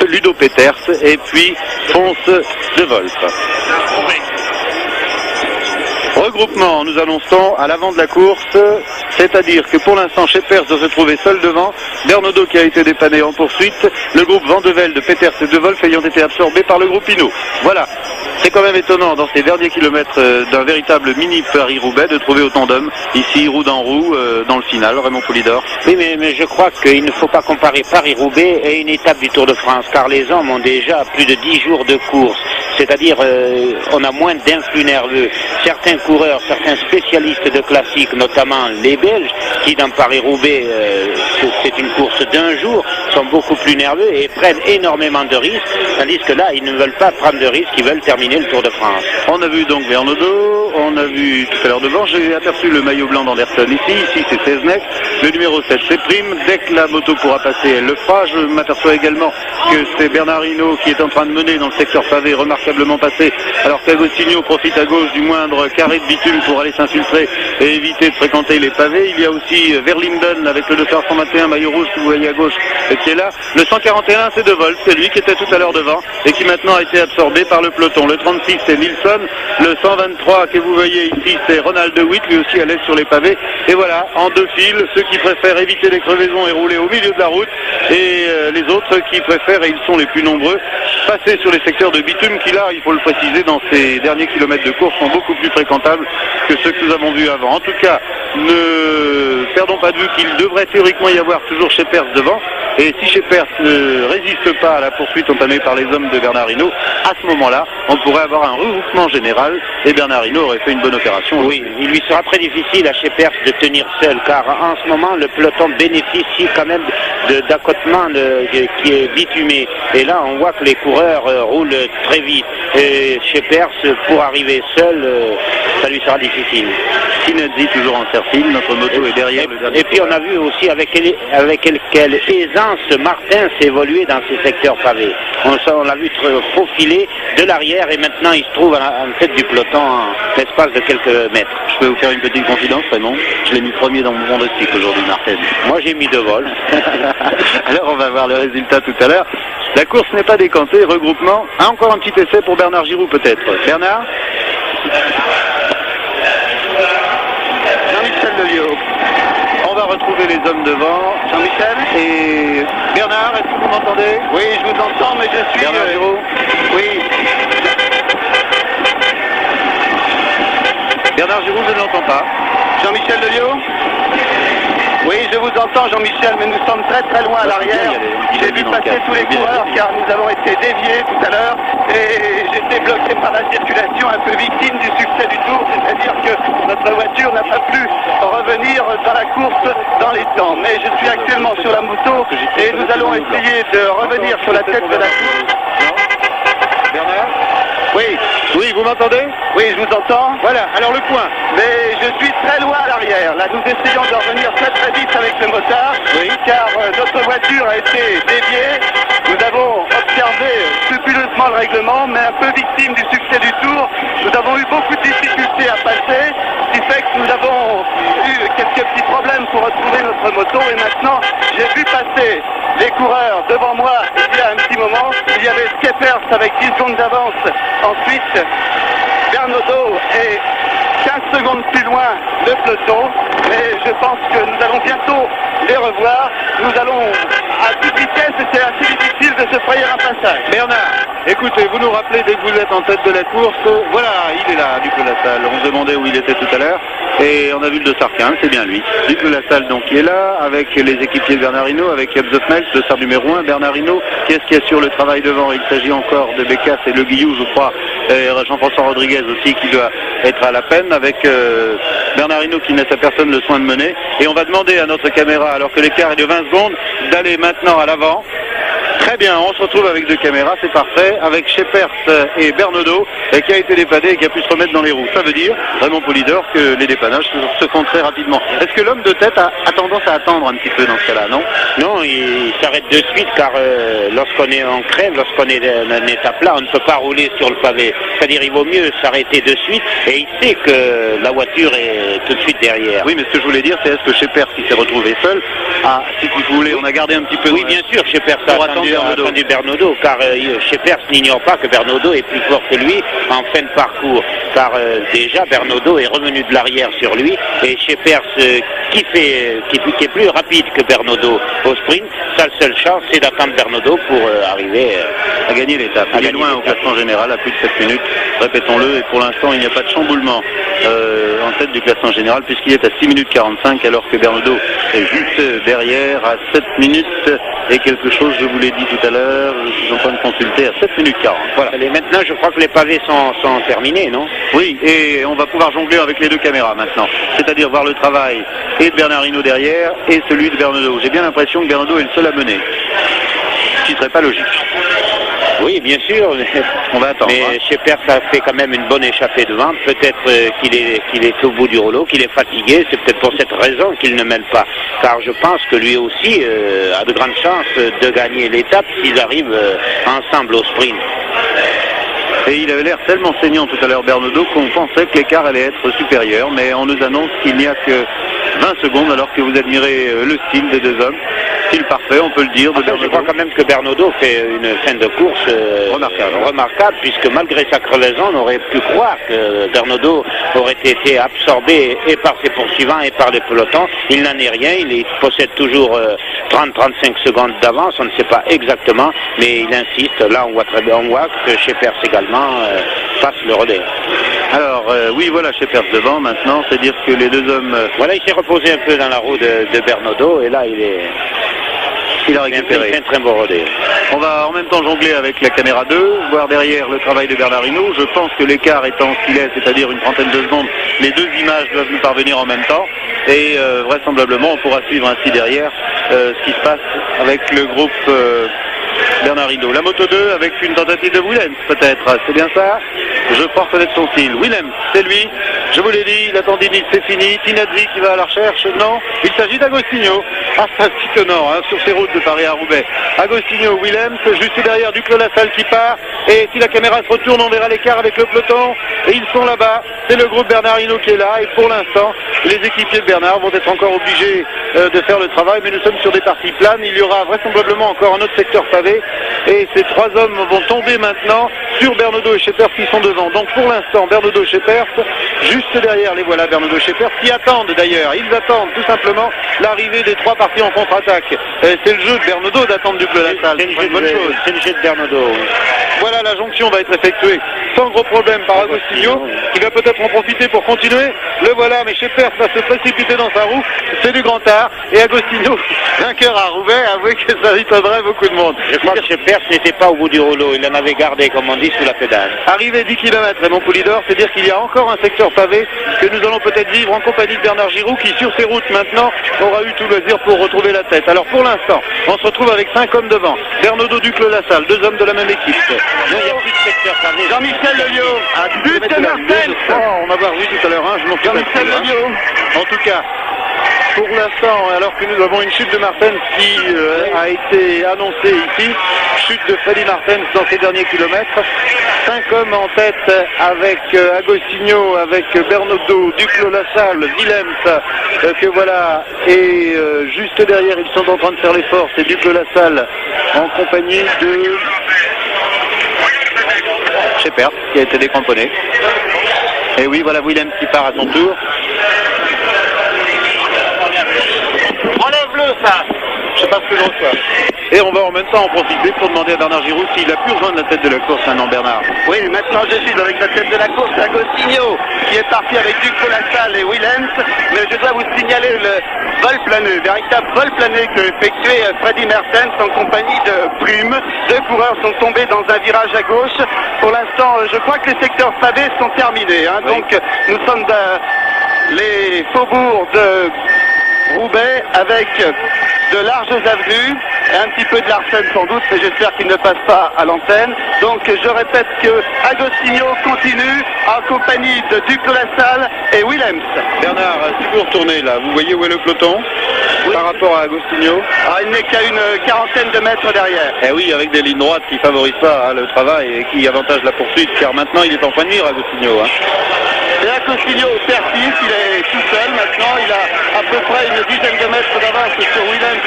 Ludo Peters et puis Fons de Wolf. Regroupement, nous annonçons à l'avant de la course, c'est-à-dire que pour l'instant Schepers doit se trouver seul devant, Bernaudot qui a été dépanné en poursuite, le groupe Van de Velde, Peters et De Wolf ayant été absorbés par le groupe Hinault. Voilà, c'est quand même étonnant dans ces derniers kilomètres d'un véritable mini Paris-Roubaix de trouver autant d'hommes, ici roue dans roue, dans le final, Raymond Poulidor. Oui, mais je crois qu'il ne faut pas comparer Paris-Roubaix et une étape du Tour de France, car les hommes ont déjà plus de 10 jours de course, c'est-à-dire on a moins d'influx nerveux. Certains coureurs, certains spécialistes de classique, notamment les Belges, qui dans Paris-Roubaix, c'est une course d'un jour, sont beaucoup plus nerveux et prennent énormément de risques, tandis que là, ils ne veulent pas prendre de risques, ils veulent terminer le Tour de France. On a vu donc Bernaudot, on a vu tout à l'heure devant, j'ai aperçu le maillot blanc d'Anderson ici c'est Seznec, le numéro 7 c'est Prime, dès que la moto pourra passer, elle le fera. Je m'aperçois également que c'est Bernard Hinault qui est en train de mener dans le secteur pavé, remarquablement passé, alors qu'Agostinho profite à gauche du moindre carré de bitume pour aller s'infiltrer et éviter de fréquenter les pavés. Il y a aussi Verlinden avec le 221 maillot rouge que vous voyez à gauche qui est là. Le 141 c'est De Wolf, c'est lui qui était tout à l'heure devant et qui maintenant a été absorbé par le peloton. Le 36 c'est Nilsson, le 123 que vous voyez ici c'est Ronald de Witt, lui aussi à l'aise sur les pavés. Et voilà, en deux files, ceux qui préfèrent éviter les crevaisons et rouler au milieu de la route et les autres qui préfèrent, et ils sont les plus nombreux, passer sur les secteurs de bitume qui là, il faut le préciser, dans ces derniers kilomètres de course sont beaucoup plus fréquentables que ceux que nous avons vus avant. En tout cas, ne perdons pas de vue qu'il devrait théoriquement y avoir toujours Schepers devant, et si Schepers ne résiste pas à la poursuite entamée par les hommes de Bernard Hinault, à ce moment-là, on pourrait avoir un regroupement général et Bernard Hinault aurait fait une bonne opération. Oui, il lui sera très difficile à Schepers de tenir seul, car en ce moment, le peloton bénéficie quand même d'accotement qui est bitumé. Et là, on voit que les coureurs roulent très vite. Et Schepers, pour arriver seul, ça lui sera difficile. Sinazzi toujours en serre-file, notre moto est derrière le dernier. Et puis on a vu aussi avec quelle aisance Martin s'est évolué dans ces secteurs pavés. On l'a vu faufiler de l'arrière et maintenant il se trouve en tête du peloton en l'espace de quelques mètres. Je peux vous faire une petite confidence, Raymond. Je l'ai mis premier dans mon pronostic aujourd'hui, Martin. Moi j'ai mis De Wolf. Alors on va voir le résultat tout à l'heure. La course n'est pas décantée, regroupement. Encore un petit essai pour Bernard Giraud peut-être. Bernard ? Jean-Michel Leliot. On va retrouver les hommes devant. Jean-Michel et Bernard, est-ce que vous m'entendez? Oui, je vous entends, mais je suis... Bernard Giraud. Oui. Bernard Giraud, je ne l'entends pas. Jean-Michel Leliot? Oui, je vous entends, Jean-Michel, mais nous sommes très très loin à l'arrière. J'ai vu passer tous les coureurs car nous avons été déviés tout à l'heure et j'étais bloqué par la circulation, un peu victime du succès du Tour, c'est-à-dire que notre voiture n'a pas pu revenir dans la course dans les temps. Mais je suis actuellement sur la moto et nous allons essayer de revenir sur la tête de la course. Bernard? Oui. Oui, vous m'entendez? Oui, je vous entends. Voilà, alors le point. Mais je suis très loin à l'arrière. Là, nous essayons de revenir très très vite avec le motard, oui, car notre voiture a été déviée. Nous avons observé scrupuleusement le règlement, mais un peu victime du succès du Tour. Nous avons eu beaucoup de difficultés à passer, ce qui fait que nous avons eu quelques petits problèmes pour retrouver notre moto. Et maintenant, j'ai vu passer les coureurs devant moi il y a un petit moment. Il y avait Schepers avec 10 secondes d'avance. Ensuite, Bernaudot est 15 secondes plus loin le peloton, mais je pense que nous allons bientôt les revoir. Nous allons à toute vitesse et c'est assez difficile de se frayer un passage. Bernard, écoutez, vous nous rappelez dès que vous êtes en tête de la course, voilà, il est là, Nicolas Salle. On se demandait où il était tout à l'heure. Et on a vu le dossard 15, c'est bien lui. Duc de la Salle donc qui est là, avec les équipiers de Bernard Hinault, avec Ebzofmel, dossard numéro 1, Bernard Hinault. Qu'est-ce qui assure le travail devant? Il s'agit encore de Bécasse et Le Guillou, je crois, Jean-François Rodriguez aussi qui doit être à la peine, avec Bernard Hinault qui laisse à personne le soin de mener. Et on va demander à notre caméra, alors que l'écart est de 20 secondes, d'aller maintenant à l'avant. Très bien, on se retrouve avec deux caméras, c'est parfait, avec Scheepers et Bernaudot, qui a été dépanné et qui a pu se remettre dans les roues. Ça veut dire, Raymond Polidor, que les dépannages se font très rapidement. Est-ce que l'homme de tête a tendance à attendre un petit peu dans ce cas-là, non? Non, il s'arrête de suite, car lorsqu'on est en crème, lorsqu'on est dans une étape là, on ne peut pas rouler sur le pavé. C'est-à-dire, il vaut mieux s'arrêter de suite, et il sait que la voiture est tout de suite derrière. Oui, mais ce que je voulais dire, c'est est-ce que Scheepers, qui s'est retrouvé seul, si vous voulez, on a gardé un petit peu... Oui, bien sûr, Scheepers a attendu Bernaudot, car Scheepers n'ignore pas que Bernaudot est plus fort que lui en fin de parcours, car déjà Bernaudot est revenu de l'arrière sur lui, et Scheepers qui est plus rapide que Bernaudot au sprint, sa seule chance c'est d'attendre Bernaudot pour arriver à gagner l'étape. Il est loin au classement général à plus de 7 minutes, répétons-le, et pour l'instant il n'y a pas de chamboulement en tête du classement général puisqu'il est à 6 minutes 45 alors que Bernaudot est juste derrière à 7 minutes et quelque chose, je vous l'ai dit tout à l'heure, je suis en train de consulter à 7 minutes 40. Voilà. Et maintenant je crois que les pavés sont terminés, non? Oui, et on va pouvoir jongler avec les deux caméras maintenant, c'est-à-dire voir le travail et de Bernard Hinault derrière et celui de Bernaudot. J'ai bien l'impression que Bernaudot est le seul à mener, ce qui ne serait pas logique. Oui, bien sûr. On va attendre. Mais Scheepers a fait quand même une bonne échappée devant. Peut-être qu'il est au bout du rouleau, qu'il est fatigué. C'est peut-être pour cette raison qu'il ne mêle pas. Car je pense que lui aussi a de grandes chances de gagner l'étape s'ils arrivent ensemble au sprint. Et il avait l'air tellement saignant tout à l'heure, Bernaudot, qu'on pensait que l'écart allait être supérieur. Mais on nous annonce qu'il n'y a que 20 secondes alors que vous admirez le style des deux hommes. Style parfait, on peut le dire. Je crois quand même que Bernaudot fait une fin de course remarquable, puisque malgré sa crevaison, on aurait pu croire que Bernaudot aurait été absorbé et par ses poursuivants et par les pelotons. Il n'en est rien, il possède toujours 30-35 secondes d'avance, on ne sait pas exactement, mais il insiste. Là, on voit que Scheepers également passe le relais. Alors, oui, voilà Scheepers devant maintenant, c'est-à-dire que les deux hommes... Voilà, il s'est reposé un peu dans la roue de Bernaudot, et là, il a récupéré. Un très bon relais. On va en même temps jongler avec la caméra 2, voir derrière le travail de Bernard Hinault. Je pense que l'écart étant ce qu'il est, c'est-à-dire une trentaine de secondes, les deux images doivent nous parvenir en même temps. Et vraisemblablement, on pourra suivre ainsi derrière ce qui se passe avec le groupe Bernard Hinault. La moto 2 avec une tentative de Willems, peut-être. C'est bien ça? Je crois reconnaître son style. Willems, c'est lui. Je vous l'ai dit, la tendinite c'est fini. Tinazzi qui va à la recherche. Non, il s'agit d'Agostinho. Ah, c'est un petit tenant sur ces routes de Paris à Roubaix. Agostinho, Willems, juste derrière Duclos Lassalle qui part. Et si la caméra se retourne, on verra l'écart avec le peloton. Et ils sont là-bas. C'est le groupe Bernard Hinault qui est là. Et pour l'instant, les équipiers de Bernard vont être encore obligés de faire le travail. Mais nous sommes sur des parties planes. Il y aura vraisemblablement encore un autre secteur pavé. Et ces trois hommes vont tomber maintenant sur Bernaudot et Scheepers qui sont devant. Donc pour l'instant, Bernaudot et Scheepers, juste derrière les voilà, Bernaudot et Scheepers, qui attendent d'ailleurs. Ils attendent tout simplement l'arrivée des trois parties en contre-attaque. C'est le jeu de Bernaudot d'attendre Duclos Lassalle. C'est une bonne chose. C'est le jeu de Bernaudot. Voilà, la jonction va être effectuée sans gros problème par Agostinho, qui va peut-être en profiter pour continuer. Le voilà, mais Scheepers va se précipiter dans sa roue. C'est du grand art. Et Agostinho, vainqueur à Roubaix, avouez que ça étonnerait beaucoup de monde. Je crois que Scheepers n'était pas au bout du rouleau. Il en avait gardé, comme on dit, sous la pédale. Arrivé 10 km, Raymond Polidor, c'est-à-dire qu'il y a encore un secteur pavé que nous allons peut-être vivre en compagnie de Bernard Giroux, qui sur ses routes maintenant aura eu tout loisir pour retrouver la tête. Alors pour l'instant, on se retrouve avec 5 hommes devant. Bernaudot, Duclos Lassalle, 2 hommes de la même équipe. Non, il n'y a plus de secteur pavé. Jean-Michel Lelio, but de Martens. On va voir vu tout à l'heure, je m'en suis Jean-Michel Lelio. En tout cas, pour l'instant, alors que nous avons une chute de Martens qui a été annoncée ici, chute de Freddy Martens dans ces derniers kilomètres, 5 hommes en tête avec Agostinho, avec Bernaudot, Duclos Lassalle, Willems, que voilà, et juste derrière, ils sont en train de faire l'effort, c'est Duclos Lassalle en compagnie de Scheepers, qui a été décramponné. Et oui, voilà Willems qui part à son tour. Enlève-le, ça. Je sais pas ce que je reçois. Et on va en même temps en profiter pour demander à Bernard Giroux s'il a pu rejoindre la tête de la course maintenant, Bernard. Oui, maintenant je suis avec la tête de la course, Agostinho, qui est parti avec Duc de la Salle et Willems. Mais je dois vous signaler le vol planeux, véritable vol plané que effectuait Freddy Mertens en compagnie de Prime. 2 coureurs sont tombés dans un virage à gauche. Pour l'instant, je crois que les secteurs pavés sont terminés. Hein. Oui. Donc nous sommes dans les faubourgs de Roubaix avec de larges avenues et un petit peu de Larsen sans doute, mais j'espère qu'il ne passe pas à l'antenne. Donc je répète que Agostinho continue en compagnie de Duc de la Salle et Willems. Bernard, si vous retournez là, vous voyez où est le peloton par rapport à Agostinho? Il n'est qu'à une quarantaine de mètres derrière. Eh oui, avec des lignes droites qui favorisent pas le travail et qui avantagent la poursuite, car maintenant il est en point de mire, Agostinho. Hein. Et Agostinho persiste, il est tout seul maintenant, il a à peu près une dizaine de mètres d'avance sur Willems,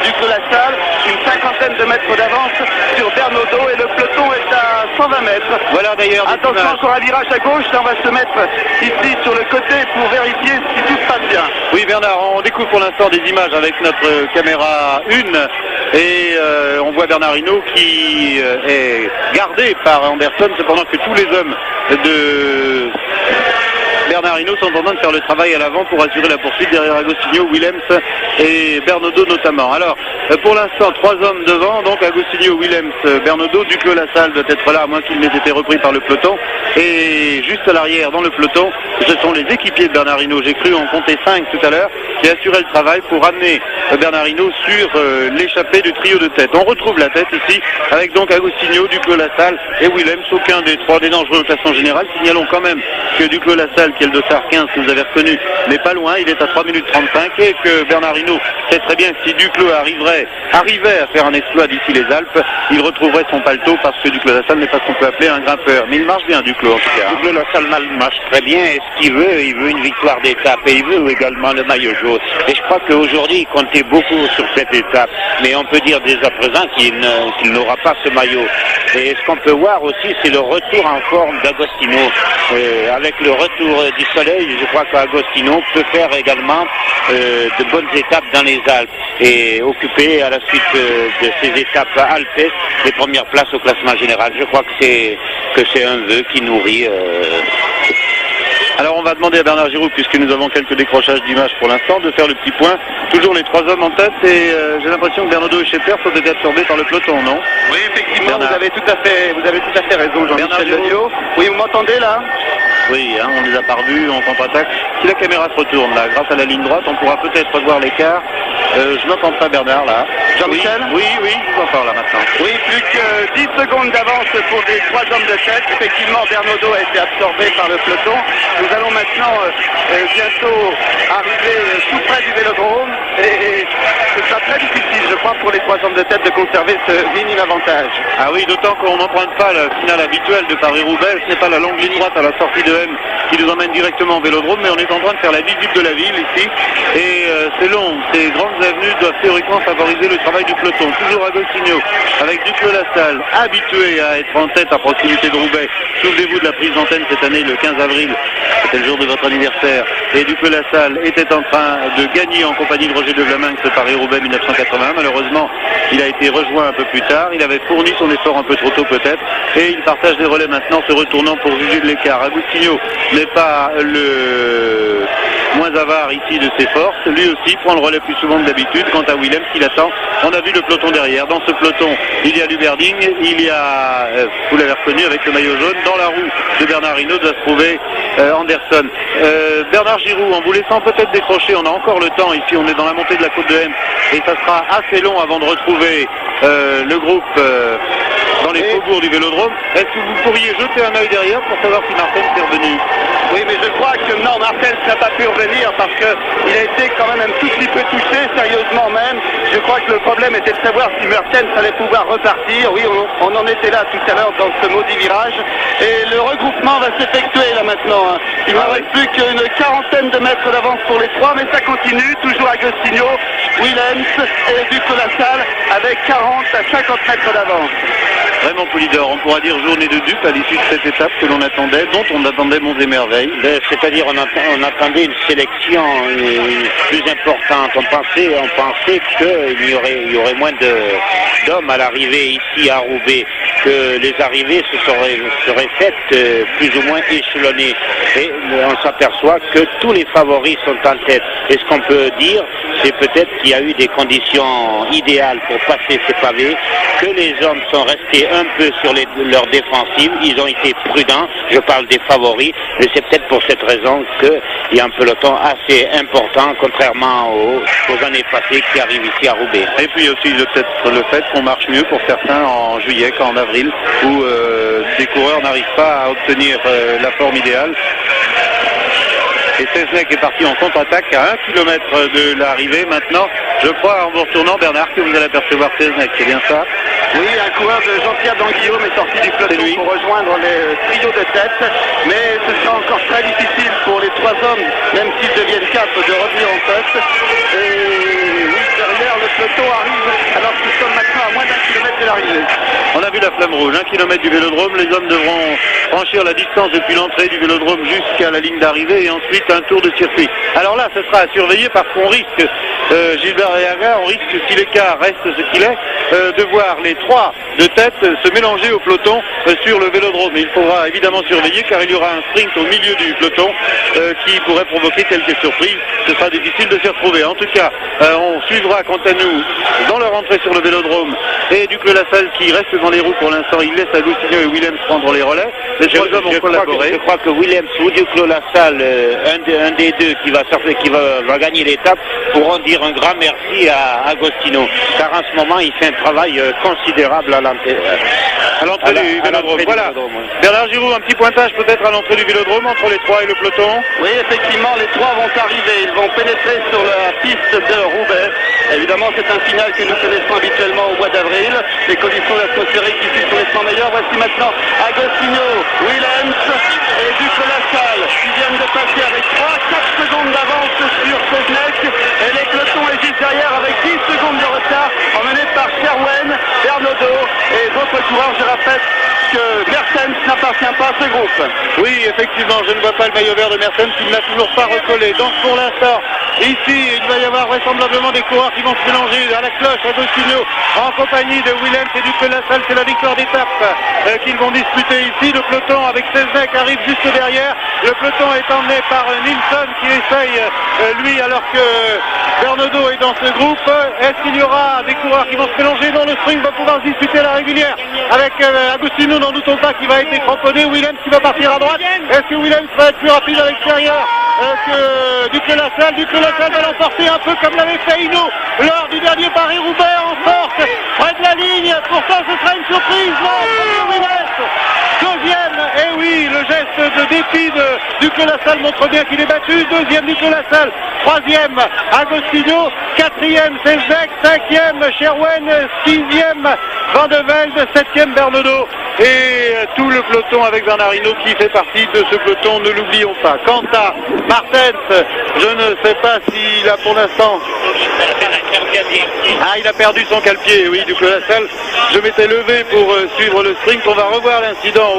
Duc de la Salle, une cinquantaine de mètres d'avance sur Bernaudot et le peloton est à 120 mètres. Voilà d'ailleurs. Attention, encore un virage à gauche, là on va se mettre ici sur le côté pour vérifier si tout se passe bien. Oui Bernard, on découvre pour l'instant des images avec notre caméra 1 et on voit Bernard Hinault qui est gardé par Anderson, cependant que tous les hommes de Bernard Hinault sont en train de faire le travail à l'avant pour assurer la poursuite derrière Agostinho, Willems et Bernaudot notamment. Alors, pour l'instant, 3 hommes devant, donc Agostinho, Willems, Bernaudot, Duc de la Salle doit être là, à moins qu'il n'ait été repris par le peloton. Et juste à l'arrière, dans le peloton, ce sont les équipiers de Bernard Hinault. J'ai cru en compter 5 tout à l'heure, qui assuraient le travail pour amener Bernard Hinault sur l'échappée du trio de tête. On retrouve la tête ici, avec donc Agostinho, Duc de la Salle et Willems, aucun des 3 des dangereux au classement général. Signalons quand même que Duc de la Salle, qui est le dossard 15 que vous avez reconnu, n'est pas loin, il est à 3 minutes 35 et que Bernard Hinault sait très bien que si Duclos arrivait à faire un exploit d'ici les Alpes, il retrouverait son paletot parce que Duc de la Salle n'est pas ce qu'on peut appeler un grimpeur. Mais il marche bien Duclos en tout cas. Duc de la Salle marche très bien et ce qu'il veut, il veut une victoire d'étape et il veut également le maillot jaune. Et je crois qu'aujourd'hui il comptait beaucoup sur cette étape, mais on peut dire dès à présent qu'il n'aura pas ce maillot. Et ce qu'on peut voir aussi, c'est le retour en forme d'Agostinho. Avec le retour du soleil, je crois qu'Agostinho peut faire également de bonnes étapes dans les Alpes et occuper à la suite de ces étapes alpesques les premières places au classement général. Je crois que c'est un vœu qui nourrit. Alors on va demander à Bernard Giraud, puisque nous avons quelques décrochages d'images pour l'instant, de faire le petit point. Toujours les 3 hommes en tête et j'ai l'impression que Bernaudot et Schepper sont été absorbés par le peloton, non? Oui, effectivement, Bernard. vous avez tout à fait raison, Jean-Michel Lelio. Oui, vous m'entendez là? Oui, hein, on les a pas revus en contre-attaque. Si la caméra se retourne là, grâce à la ligne droite, on pourra peut-être revoir l'écart. Je n'entends pas Bernard là. Jean-Michel? Oui, je vous entends là maintenant. Oui, plus que 10 secondes d'avance pour les 3 hommes de tête. Effectivement, Bernaudot a été absorbé par le peloton. Nous allons maintenant bientôt arriver tout près du vélodrome et ce sera très difficile, je crois, pour les 3 hommes de tête de conserver ce minime avantage. Ah oui, d'autant qu'on n'emprunte pas la finale habituelle de Paris-Roubaix. Ce n'est pas la longue ligne droite à la sortie de M qui nous emmène directement au vélodrome, mais on est en train de faire la visite de la ville ici. Et c'est long, ces grandes avenues doivent théoriquement favoriser le travail du peloton. Toujours Agostinho, avec Duc de la Salle, habitué à être en tête à proximité de Roubaix. Souvenez-vous de la prise d'antenne cette année, le 15 avril, c'était le jour de votre anniversaire. Et Duc de la Salle était en train de gagner en compagnie de Roger de Vlaminck ce Paris-Roubaix 1981. Malheureusement, il a été rejoint un peu plus tard. Il avait fourni son effort un peu trop tôt peut-être. Et il partage des relais maintenant, se retournant pour juger de l'écart. Agostinho n'est pas le moins avare ici de ses forces. Lui aussi prend le relais plus souvent que d'habitude. Quant à Willems, il attend. On a vu le peloton derrière. Dans ce peloton, il y a Luberding, il y a, vous l'avez reconnu avec le maillot jaune, dans la roue de Bernard Hinault doit se trouver Anderson. Bernard Giraud, en vous laissant peut-être décrocher, on a encore le temps ici, on est dans la montée de la côte de M et ça sera assez long avant de retrouver le groupe dans les faubourgs du vélodrome. Est-ce que vous pourriez jeter un œil derrière pour savoir si Martens est revenu? Oui, mais je crois que non, Martens n'a pas pu revenir parce qu'il a été quand même un tout petit peu touché, sérieusement même. Je crois que le problème était de savoir si Martens allait pouvoir repartir. Oui, on en était là tout à l'heure dans ce maudit virage. Et le regroupement va s'effectuer là maintenant. Hein. Il ne reste plus qu'une quarantaine de mètres d'avance pour les 3, mais ça continue. Toujours Agostinho, Willems et Duc de la Salle avec 40 à 50 mètres d'avance. Raymond Poulidor, on pourra dire journée de dupe à l'issue de cette étape que l'on attendait, dont on attendait monts et merveilles. C'est-à-dire on attendait une sélection plus importante. On pensait qu'il y aurait moins d'hommes à l'arrivée ici à Roubaix, que les arrivées seraient faites plus ou moins échelonnées. Et on s'aperçoit que tous les favoris sont en tête. Et ce qu'on peut dire, c'est peut-être qu'il y a eu des conditions idéales pour passer ces pavés, que les hommes sont restés un peu sur leur défensive, ils ont été prudents, je parle des favoris, mais c'est peut-être pour cette raison qu'il y a un peloton assez important, contrairement aux années passées qui arrivent ici à Roubaix. Et puis aussi peut-être le fait qu'on marche mieux pour certains en juillet qu'en avril, où des coureurs n'arrivent pas à obtenir la forme idéale. Et Seznec est parti en contre-attaque à 1 km de l'arrivée. Maintenant, je crois, en vous retournant, Bernard, que vous allez apercevoir Seznec, c'est bien ça? Oui, un coureur de Jean-Pierre Danguillaume est sorti du peloton pour rejoindre les trios de tête, mais ce sera encore très difficile pour les 3 hommes, même s'ils deviennent 4, de revenir en tête. Et oui, derrière, le peloton arrive, alors que nous sommes maintenant à moins d'1 kilomètre de l'arrivée. On a vu la flamme rouge, 1 km du vélodrome, les hommes devront franchir la distance depuis l'entrée du vélodrome jusqu'à la ligne d'arrivée et ensuite un tour de circuit. Alors là, ce sera à surveiller parce qu'on risque, Gilbert Ayaga, on risque, si l'écart reste ce qu'il est, de voir les 3 de tête se mélanger au peloton sur le vélodrome. Il faudra évidemment surveiller car il y aura un sprint au milieu du peloton qui pourrait provoquer quelques surprises. Ce sera difficile de s'y retrouver. En tout cas, on suivra quant à nous dans leur entrée sur le vélodrome et Duclos-Lassalle qui reste dans les roues pour l'instant. Il laisse Agostinho et Willems prendre les relais. Les 3 hommes ont collaboré. Je crois que Willems ou Duclos-Lassalle, un des deux qui va gagner l'étape, pourront dire un grand merci à Agostinho. Car en ce moment, il fait un travail considérable à l'entrée du vélodrome. Voilà. Bernard Giraud, un petit pointage peut-être à l'entrée du vélodrome entre les 3 et le peloton. Oui, effectivement, les 3 vont arriver. Ils vont pénétrer sur la piste de Roubaix. Évidemment, c'est un final que nous connaissons habituellement au mois d'avril. Les conditions atmosphériques ici sont les 100 meilleures. Voici maintenant Agostinho, Willems et Duclos-Lassalle qui viennent de passer avec 3-4 secondes d'avance sur Seznec. Et les pelotons hésitent derrière avec 10 secondes de retard, emmenés par Sherwen, Bernaudot et d'autres coureurs. Je répète que Mertens n'appartient pas à ce groupe. Oui, effectivement, je ne vois pas le maillot vert de Mertens, il n'a toujours pas recollé. Donc pour l'instant, ici, il va y avoir vraisemblablement des coureurs qui vont se mélanger à la cloche, Agostinho, en compagnie de Willems et Duclos-Lassalle. C'est la victoire d'étape qu'ils vont disputer ici. Le peloton avec Seznec arrive juste derrière. Le peloton est emmené par Nilsson qui essaye, lui, alors que Bernaudot est dans ce groupe. Est-ce qu'il y aura des coureurs qui vont se mélanger? Non, le sprint va pouvoir se disputer à la régulière avec Agostinho, n'en doutons pas, qui va être cramponné. Willems qui va partir à droite. Est-ce que Willems va être plus rapide à l'extérieur que Duclos-Lassalle? Duclos-Lassalle va l'emporter un peu comme l'avait fait Hinault lors du dernier Paris-Roubaix en force près de la ligne. Pourtant, ce sera une surprise. Non, Willems. Deuxième, et oui, le geste de dépit de Duclos-Lassalle montre bien qu'il est battu. Deuxième, Duclos-Lassalle. Troisième, Agostinho. Quatrième, Seznec. Cinquième, Sherwen. Sixième, Van de Velde. Septième, Bernaudot. Et tout le peloton avec Bernard Hinault qui fait partie de ce peloton, ne l'oublions pas. Quant à Martens, je ne sais pas s'il a pour l'instant... Ah, il a perdu son cale-pied, oui, Duclos-Lassalle. Je m'étais levé pour suivre le sprint. On va revoir l'incident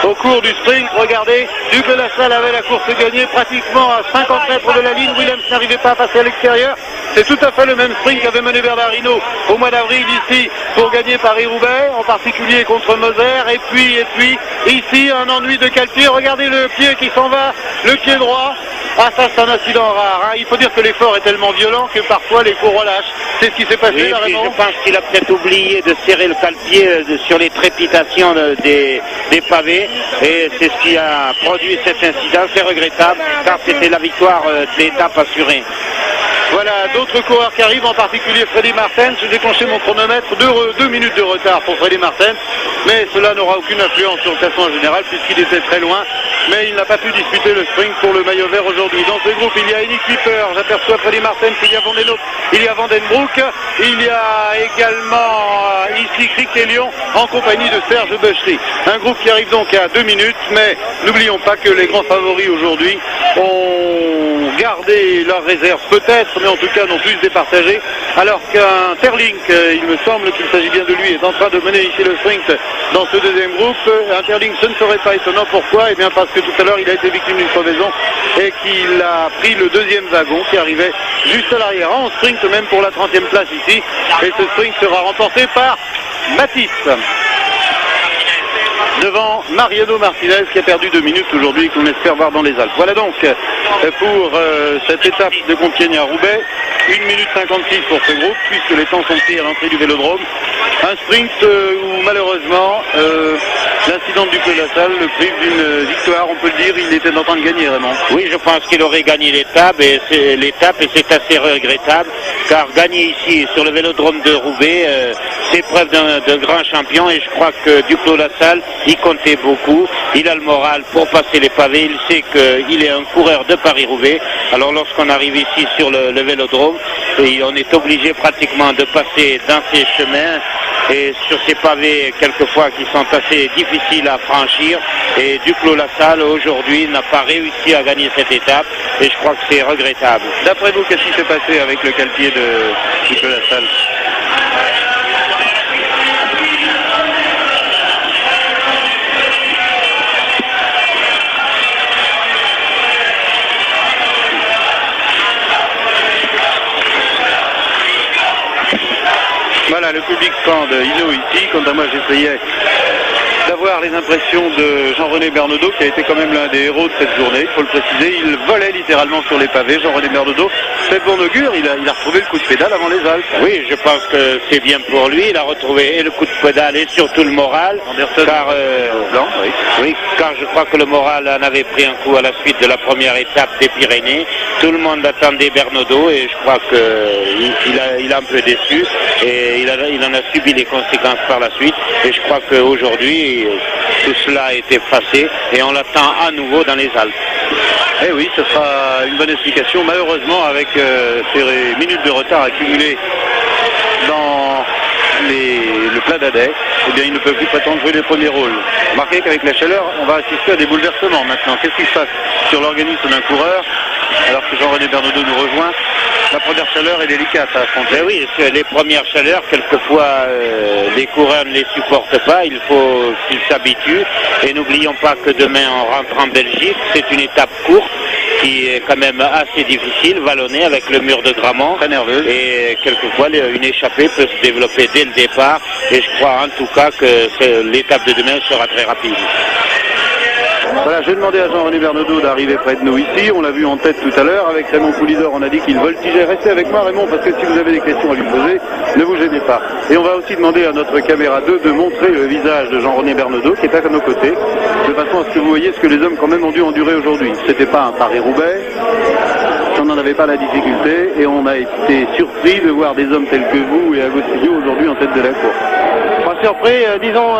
au cours du sprint. Regardez, Duclos-Lassalle avait la course gagnée pratiquement à 50 mètres de la ligne. Willems n'arrivait pas à passer à l'extérieur. C'est tout à fait le même sprint qu'avait mené Bernard Hinault au mois d'avril ici pour gagner Paris-Roubaix, en particulier contre Moser. Et puis, ici, un ennui de cale-pied. Regardez le pied qui s'en va, le pied droit. Ah, ça, c'est un incident rare. Hein. Il faut dire que l'effort est tellement violent que parfois les cours relâchent. C'est ce qui s'est passé, oui, je pense qu'il a peut-être oublié de serrer le cale-pied sur les trépitations des pavés. Et c'est ce qui a produit cet incident. C'est regrettable, car c'était la victoire de l'étape assurée. Voilà, d'autres coureurs qui arrivent, en particulier Freddy Martens. J'ai déclenché mon chronomètre, 2 minutes de retard pour Freddy Martens, mais cela n'aura aucune influence sur le classement général puisqu'il était très loin, mais il n'a pas pu disputer le sprint pour le maillot vert aujourd'hui. Dans ce groupe, il y a Eddie Clipper, j'aperçois Freddy Martens, il y a Van Den Hoop, il y a Van Den Broek, il y a également ici Cric et Lyon en compagnie de Serge Bechery. Un groupe qui arrive donc à 2 minutes, mais n'oublions pas que les grands favoris aujourd'hui ont gardé leur réserve peut-être, mais en tout cas n'ont plus départagé, alors qu'un Terlink, il me semble qu'il s'agit bien de lui, est en train de mener ici le sprint dans ce deuxième groupe. Un Terlink, ce ne serait pas étonnant. Pourquoi? Eh bien parce que tout à l'heure il a été victime d'une crevaison et qu'il a pris le deuxième wagon qui arrivait juste à l'arrière, en sprint même pour la 30e place ici, et ce sprint sera remporté par Mathis devant Mariano Martinez qui a perdu 2 minutes aujourd'hui et qu'on espère voir dans les Alpes. Voilà donc pour cette étape de Compiègne à Roubaix. 1 minute 56 pour ce groupe puisque les temps sont pris à l'entrée du Vélodrome. Un sprint où malheureusement l'incident du Clos-la-Salle le prive d'une victoire, on peut le dire. Il était en train de gagner vraiment. Oui, je pense qu'il aurait gagné l'étape et c'est assez regrettable car gagner ici sur le Vélodrome de Roubaix, c'est preuve d'un grand champion et je crois que du Clos-la-Salle il comptait beaucoup, il a le moral pour passer les pavés, il sait qu'il est un coureur de Paris-Roubaix. Alors lorsqu'on arrive ici sur le Vélodrome, et on est obligé pratiquement de passer dans ces chemins et sur ces pavés quelquefois qui sont assez difficiles à franchir, et du Clos-la-Salle aujourd'hui n'a pas réussi à gagner cette étape et je crois que c'est regrettable. D'après vous, qu'est-ce qui s'est passé avec le cale-pied du Clos-la-Salle? Voilà, le public scande Hino ici. Quant à moi, j'essayais d'avoir les impressions de Jean-René Bernaudot, qui a été quand même l'un des héros de cette journée, il faut le préciser. Il volait littéralement sur les pavés, Jean-René Bernaudot. C'est bon augure, il a retrouvé le coup de pédale avant les Alpes. Oui, je pense que c'est bien pour lui. Il a retrouvé et le coup de pédale et surtout le moral. Car je crois que le moral en avait pris un coup à la suite de la première étape des Pyrénées. Tout le monde attendait Bernaudot et je crois qu'il a un peu déçu et il en a subi les conséquences par la suite. Et je crois qu'aujourd'hui, tout cela a été passé et on l'attend à nouveau dans les Alpes. Eh oui, ce sera une bonne explication. Malheureusement, avec ces minutes de retard accumulées dans le plat d'Adet, eh bien, il ne peut plus prétendre jouer les premiers rôles. Remarquez qu'avec la chaleur, on va assister à des bouleversements maintenant. Qu'est-ce qui se passe sur l'organisme d'un coureur alors que Jean-René Bernaudot nous rejoint? La première chaleur est délicate à affronter. Ben oui, les premières chaleurs, quelquefois, les coureurs ne les supportent pas. Il faut qu'ils s'habituent. Et n'oublions pas que demain, on rentre en Belgique. C'est une étape courte qui est quand même assez difficile, vallonnée avec le mur de Grammont. Très nerveuse. Et quelquefois, une échappée peut se développer dès le départ. Et je crois en tout cas que l'étape de demain sera très rapide. Voilà, j'ai demandé à Jean-René Bernaudot d'arriver près de nous ici. On l'a vu en tête tout à l'heure. Avec Raymond Poulidor, on a dit qu'il voltigeait. Restez avec moi, Raymond, parce que si vous avez des questions à lui poser, ne vous gênez pas. Et on va aussi demander à notre caméra 2 de montrer le visage de Jean-René Bernaudot, qui est à nos côtés, de façon à ce que vous voyez ce que les hommes quand même ont dû endurer aujourd'hui. C'était pas un Paris-Roubaix. On n'en avait pas la difficulté et on a été surpris de voir des hommes tels que vous et Agostinho aujourd'hui en tête de la course. Pas surpris, disons,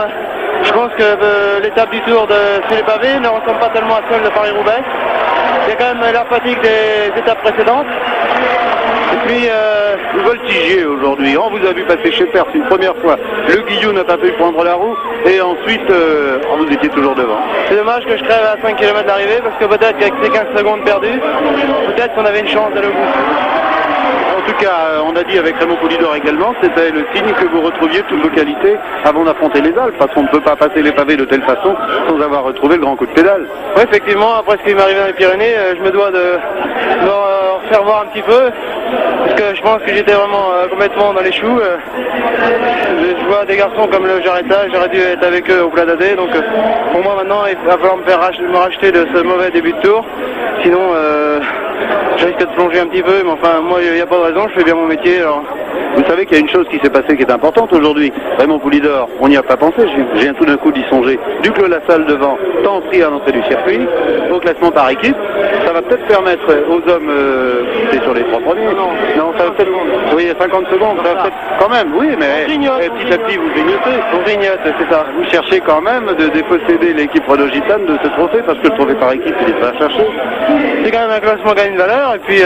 je pense que l'étape du Tour de sur les pavés ne ressemble pas tellement à celle de Paris-Roubaix. Il y a quand même la fatigue des étapes précédentes. Et puis, vous voltigez aujourd'hui. On vous a vu passer chez Perse une première fois. Le Guillou n'a pas pu prendre la roue. Et ensuite, vous étiez toujours devant. C'est dommage que je crève à 5 km d'arrivée parce que peut-être qu'avec ces 15 secondes perdues, peut-être qu'on avait une chance d'aller au bout. En tout cas, on a dit avec Raymond Poulidor également, c'était le signe que vous retrouviez toutes vos qualités avant d'affronter les Alpes, parce qu'on ne peut pas passer les pavés de telle façon sans avoir retrouvé le grand coup de pédale. Oui, effectivement, après ce qui m'est arrivé dans les Pyrénées, je me dois de refaire voir un petit peu, parce que je pense que j'étais vraiment complètement dans les choux. Je vois des garçons comme le Jaretta, j'aurais dû être avec eux au plat d'Adet, donc pour moi maintenant, il va falloir me racheter de ce mauvais début de tour, sinon je risque de plonger un petit peu, mais enfin, moi, il n'y a pas de raison, je fais bien mon métier, alors... Vous savez qu'il y a une chose qui s'est passée qui est importante aujourd'hui. Raymond Poulidor, on n'y a pas pensé, je viens tout d'un coup d'y songer. Du Clos-la-Salle devant, temps pris à l'entrée du circuit, au classement par équipe. Ça va peut-être permettre aux hommes, c'est sur les 3 premiers. Non, ça va peut-être... Oui, 50 secondes, ça va peut-être... Quand même, oui, mais petit à petit, vous grignotez. On grignote, c'est ça. Vous cherchez quand même de déposséder l'équipe Renault Gitane de ce trophée, parce que le trophée par équipe, il est pas à chercher. C'est quand même un classement qui a une valeur, et puis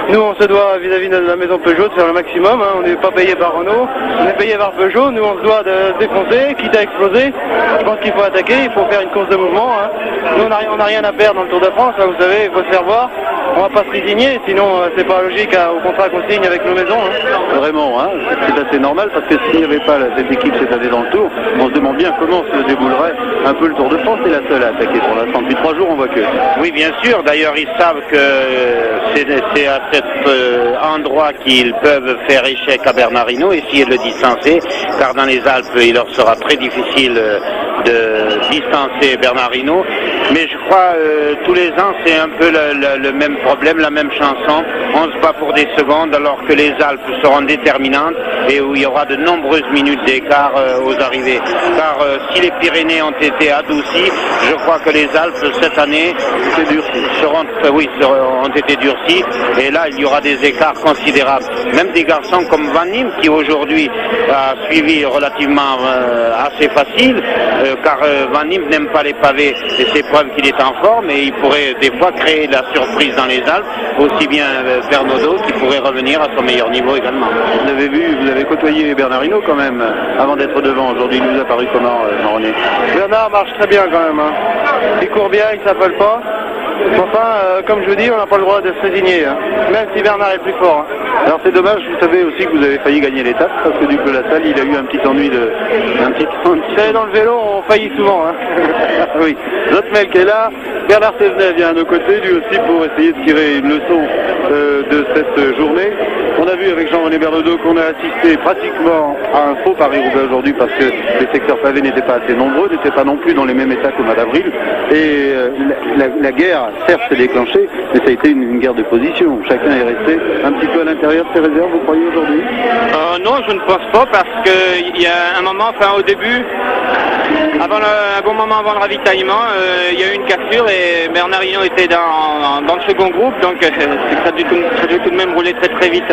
nous, on se doit vis-à-vis de la maison Peugeot de faire le maximum. Hein. On n'est pas payé par Renault, on est payé par Peugeot. Nous, on se doit de se défoncer, quitte à exploser. Je pense qu'il faut attaquer, il faut faire une course de mouvement. Hein. Nous, on n'a rien à perdre dans le Tour de France, hein, vous savez, il faut se faire voir. on va pas se résigner, sinon c'est pas logique au contrat qu'on signe avec nos maisons. Hein. Vraiment, hein, c'est assez normal parce que s'il n'y avait pas cette équipe cette année dans le Tour, on se demande bien comment se déboulerait un peu le Tour de France. C'est la seule à attaquer pour l'instant. Depuis 3 jours, on voit que. Oui, bien sûr. D'ailleurs, ils savent que c'est à cet endroit qu'ils peuvent faire échec à Bernard Hinault, essayer de le distancer, car dans les Alpes, il leur sera très difficile de distancer Bernard Hinault. Mais je crois tous les ans, c'est un peu le même problème, la même chanson. On se bat pour des secondes alors que les Alpes seront déterminantes et où il y aura de nombreuses minutes d'écart aux arrivées. Car si les Pyrénées ont été adoucies, je crois que les Alpes cette année ont été durcies et là il y aura des écarts considérables. Même des garçons comme Van Nim qui aujourd'hui a suivi relativement assez facile, car Van Nim n'aime pas les pavés et c'est preuve qu'il est en forme et il pourrait des fois créer la surprise dans les Alpes, aussi bien Bernaudo qui pourrait revenir à son meilleur niveau également. Vous avez côtoyé Bernard Hinault quand même avant d'être devant. Aujourd'hui, il nous a paru comment, Jean-René? Bernard marche très bien quand même. Hein. Il court bien, il s'appelle pas. Enfin, comme je vous dis, on n'a pas le droit de se résigner, hein. Même si Bernard est plus fort. Hein. Alors c'est dommage, vous savez aussi que vous avez failli gagner l'étape parce que du coup la salle, il a eu un petit ennui Vous savez, dans le vélo, on faillit souvent. Hein. Oui, Zotmel est là, Bernard Thévenet vient à nos côtés, lui aussi pour essayer de tirer une leçon de cette journée. On a vu avec Jean-René Bernaudot qu'on a assisté pratiquement à un faux Paris-Roubaix aujourd'hui parce que les secteurs pavés n'étaient pas assez nombreux, n'étaient pas non plus dans les mêmes états qu'au mois d'avril. Et la guerre, certes, s'est déclenchée, mais ça a été une guerre de position. Chacun est resté un petit peu à l'intérieur de ses réserves, vous croyez, aujourd'hui? Non, je ne pense pas parce qu'il y a un moment, au début, un bon moment avant le ravitaillement, il y a eu une cassure et Bernard Hinault était dans le second groupe, donc ça a dû tout de même rouler très très vite.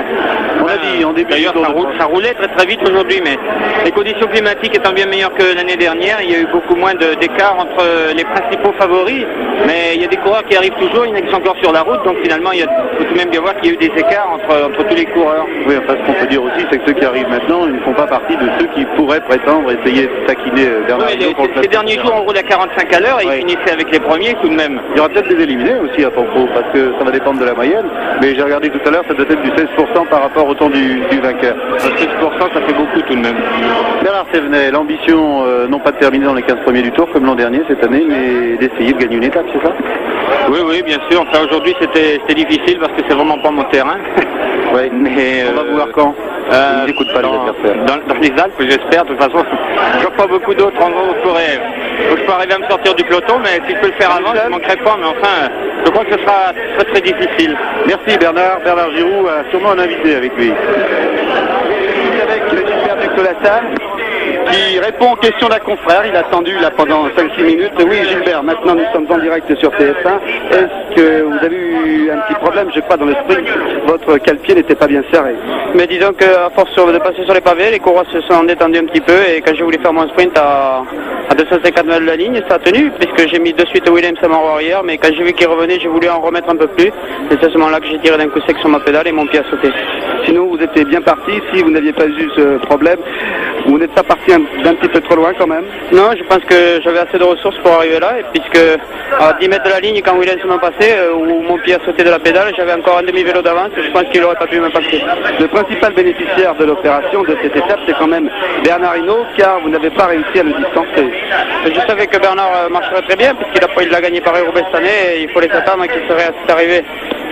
On l'a dit en début. D'ailleurs, ça roulait très très vite aujourd'hui, mais les conditions climatiques étant bien meilleures que l'année dernière, il y a eu beaucoup moins d'écart entre les principaux favoris, mais il y a des coureurs qui arrivent toujours, il y en a qui sont encore sur la route, donc finalement, il faut tout de même bien voir qu'il y a eu des écarts entre tous les coureurs. Oui, enfin, ce qu'on peut dire aussi, c'est que ceux qui arrivent maintenant, ils ne font pas partie de ceux qui pourraient prétendre essayer de taquiner Bernard Hinault. Ces derniers jours, on roule à 45 à l'heure et ils finissaient avec les premiers tout de même. Il y aura peut-être des éliminés aussi à propos, parce que ça va dépendre de la moyenne, mais j'ai regardé tout à l'heure, ça doit être du 16% par rapport au temps du vainqueur. 16%, ça fait beaucoup tout de même. Bernard Thévenet, l'ambition, non pas de terminer dans les 15 premiers du Tour comme l'an dernier cette année, mais d'essayer de gagner une étape, c'est ça? Oui, bien sûr. Enfin, aujourd'hui, c'était difficile parce que c'est vraiment pas mon terrain. Oui, mais on va vous voir quand? Ils n'écoutent pas les adversaires. Dans les Alpes, j'espère. De toute façon, je vois pas beaucoup d'autres endroits où je peux arriver à me sortir du peloton, mais si je peux le faire avant, je ne manquerai pas. Mais enfin, je crois que ce sera très difficile. Merci Bernard. Bernard Giroux a sûrement un invité avec lui. Avec Gilbert Duclos-Lassalle qui répond aux questions d'un confrère. Il a attendu là pendant 5-6 minutes. Oui, Gilbert, maintenant nous sommes en direct sur TF1. Est-ce que vous avez eu un petit problème? Je crois dans le sprint, votre cale-pied n'était pas bien serré. Mais disons qu'à force de passer sur les pavés, les coureurs se sont détendus un petit peu et quand j'ai voulu faire mon sprint à 250 mètres de la ligne, ça a tenu puisque j'ai mis de suite Williams à mon arrière, mais quand j'ai vu qu'il revenait, j'ai voulu en remettre un peu plus. Et c'est à ce moment-là que j'ai tiré d'un coup sec sur ma pédale et mon pied a sauté. Sinon, vous étiez bien parti. Si vous n'aviez pas eu ce problème, vous n'êtes pas parti d'un petit peu trop loin quand même? Non, je pense que j'avais assez de ressources pour arriver là, et puisque à 10 mètres de la ligne, quand Williams m'a passé, où mon pied a sauté de la pédale, j'avais encore un demi-vélo d'avance, je pense qu'il n'aurait pas pu me passer. Le principal bénéficiaire de l'opération de cette étape, c'est quand même Bernard Hinault, car vous n'avez pas réussi à le distancer. Je savais que Bernard marcherait très bien, puisqu'il a gagné Paris-Roubaix cette année, et il fallait s'attendre qu'il serait à cette arrivée.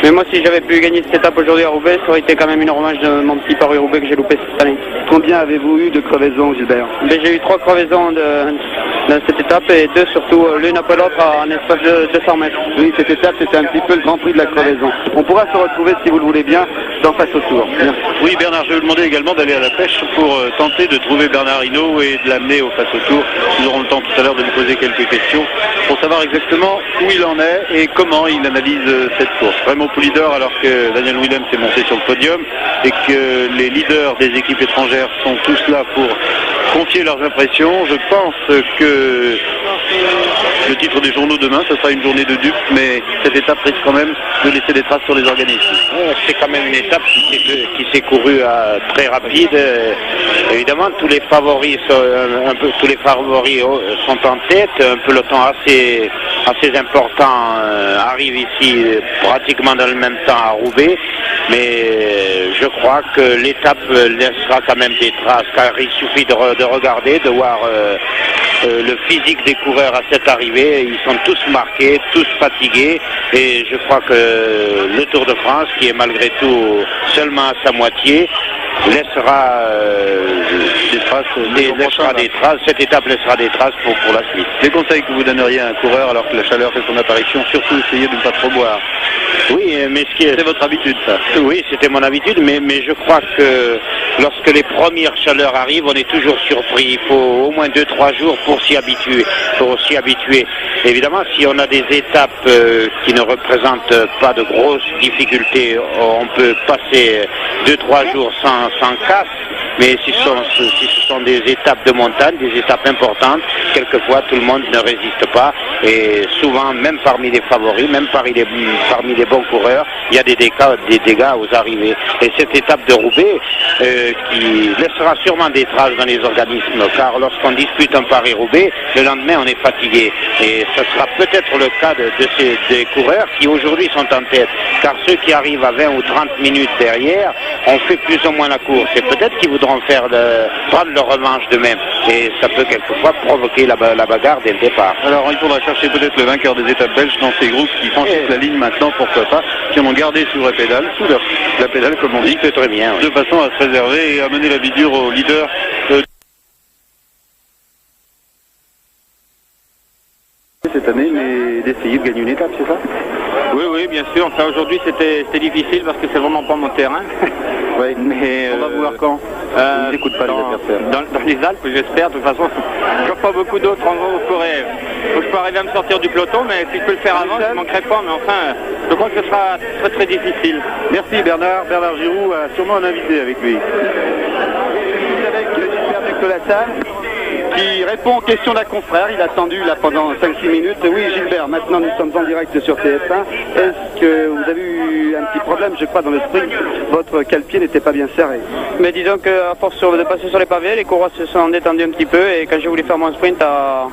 Mais moi, si j'avais pu gagner cette étape aujourd'hui à Roubaix, ça aurait été quand même une revanche de mon petit Paris-Roubaix que j'ai loupé cette année. Combien avez-vous eu de crevaisons, Gilbert? J'ai eu 3 crevaisons dans cette étape et 2 surtout, l'une après l'autre en espace de 200 mètres. Oui, cette étape, c'était un petit peu le grand prix de la crevaison. On pourra se retrouver, si vous le voulez bien, dans Face au Tour. Merci. Oui, Bernard, je vais vous demander également d'aller à la pêche pour tenter de trouver Bernard Hinault et de l'amener au Face au Tour. Nous aurons le temps tout à l'heure de lui poser quelques questions pour savoir exactement où il en est et comment il analyse cette course. Vraiment pour leader alors que Daniel Williams est monté sur le podium et que les leaders des équipes étrangères sont tous là pour confier leurs impressions. Je pense que le titre des journaux demain, ce sera une journée de dupes, mais cette étape risque quand même de laisser des traces sur les organismes. C'est quand même une étape qui s'est courue très rapide. Évidemment, tous les favoris sont en tête. Un peloton assez important arrive ici pratiquement dans le même temps à Roubaix. Mais je crois que l'étape laissera quand même des traces, car il suffit de regarder, de voir le physique des coureurs à cette arrivée. Ils sont tous marqués, tous fatigués, et je crois que le Tour de France, qui est malgré tout seulement à sa moitié, laissera des traces. Cette étape laissera des traces pour la suite. Les conseils que vous donneriez à un coureur alors que la chaleur fait son apparition, surtout essayez de ne pas trop boire. Oui, mais c'est votre habitude, ça. Oui, c'était mon habitude, mais je crois que lorsque les premières chaleurs arrivent, on est toujours surpris. Il faut au moins 2-3 jours pour s'y habituer. Évidemment, si on a des étapes qui ne représentent pas de grosses difficultés, on peut passer 2-3 jours sans casse. Mais si ce sont des étapes de montagne, des étapes importantes, quelquefois tout le monde ne résiste pas. Et souvent, même parmi les favoris, même parmi les bons coureurs, il y a des dégâts aux arrivées. Et cette étape de Roubaix, qui laissera sûrement des traces dans les organismes, car lorsqu'on dispute un Paris-Roubaix, le lendemain on est fatigué. Et ce sera peut-être le cas des coureurs qui aujourd'hui sont en tête. Car ceux qui arrivent à 20 ou 30 minutes derrière ont fait plus ou moins la course. Et peut-être qu'ils voudront prendre leur revanche d'eux-mêmes. Et ça peut quelquefois provoquer la bagarre dès le départ. Alors il faudra chercher peut-être le vainqueur des étapes belges dans ces groupes qui franchissent la ligne maintenant, pourquoi pas, qui en ont gardé sous la pédale, la pédale comme on dit, c'est très bien, de façon à se réserver et à mener la bidure au leader. Cette année, mais d'essayer de gagner une étape, c'est ça? Oui, bien sûr. Enfin, aujourd'hui, c'était difficile parce que c'est vraiment pas mon terrain. Oui, mais on va voir quand. On n'écoute pas les adversaires. Dans les Alpes, j'espère. De toute façon, je n'ai pas beaucoup d'autres endroits où je peux arriver à me sortir du peloton, mais si je peux le faire avant, je ne manquerai pas. Mais enfin, je crois que ce sera très très difficile. Merci Bernard. Bernard Giroux a sûrement un invité avec lui. Avec Gilbert Colassal, qui répond aux questions d'un confrère. Il a attendu là pendant 5-6 minutes. Oui, Gilbert, maintenant nous sommes en direct sur TF1. Est-ce que vous avez eu un petit problème, je crois, dans le sprint? Votre cale-pied n'était pas bien serré. Mais disons qu'à force de passer sur les pavés, les coureurs se sont détendus un petit peu, et quand j'ai voulu faire mon sprint à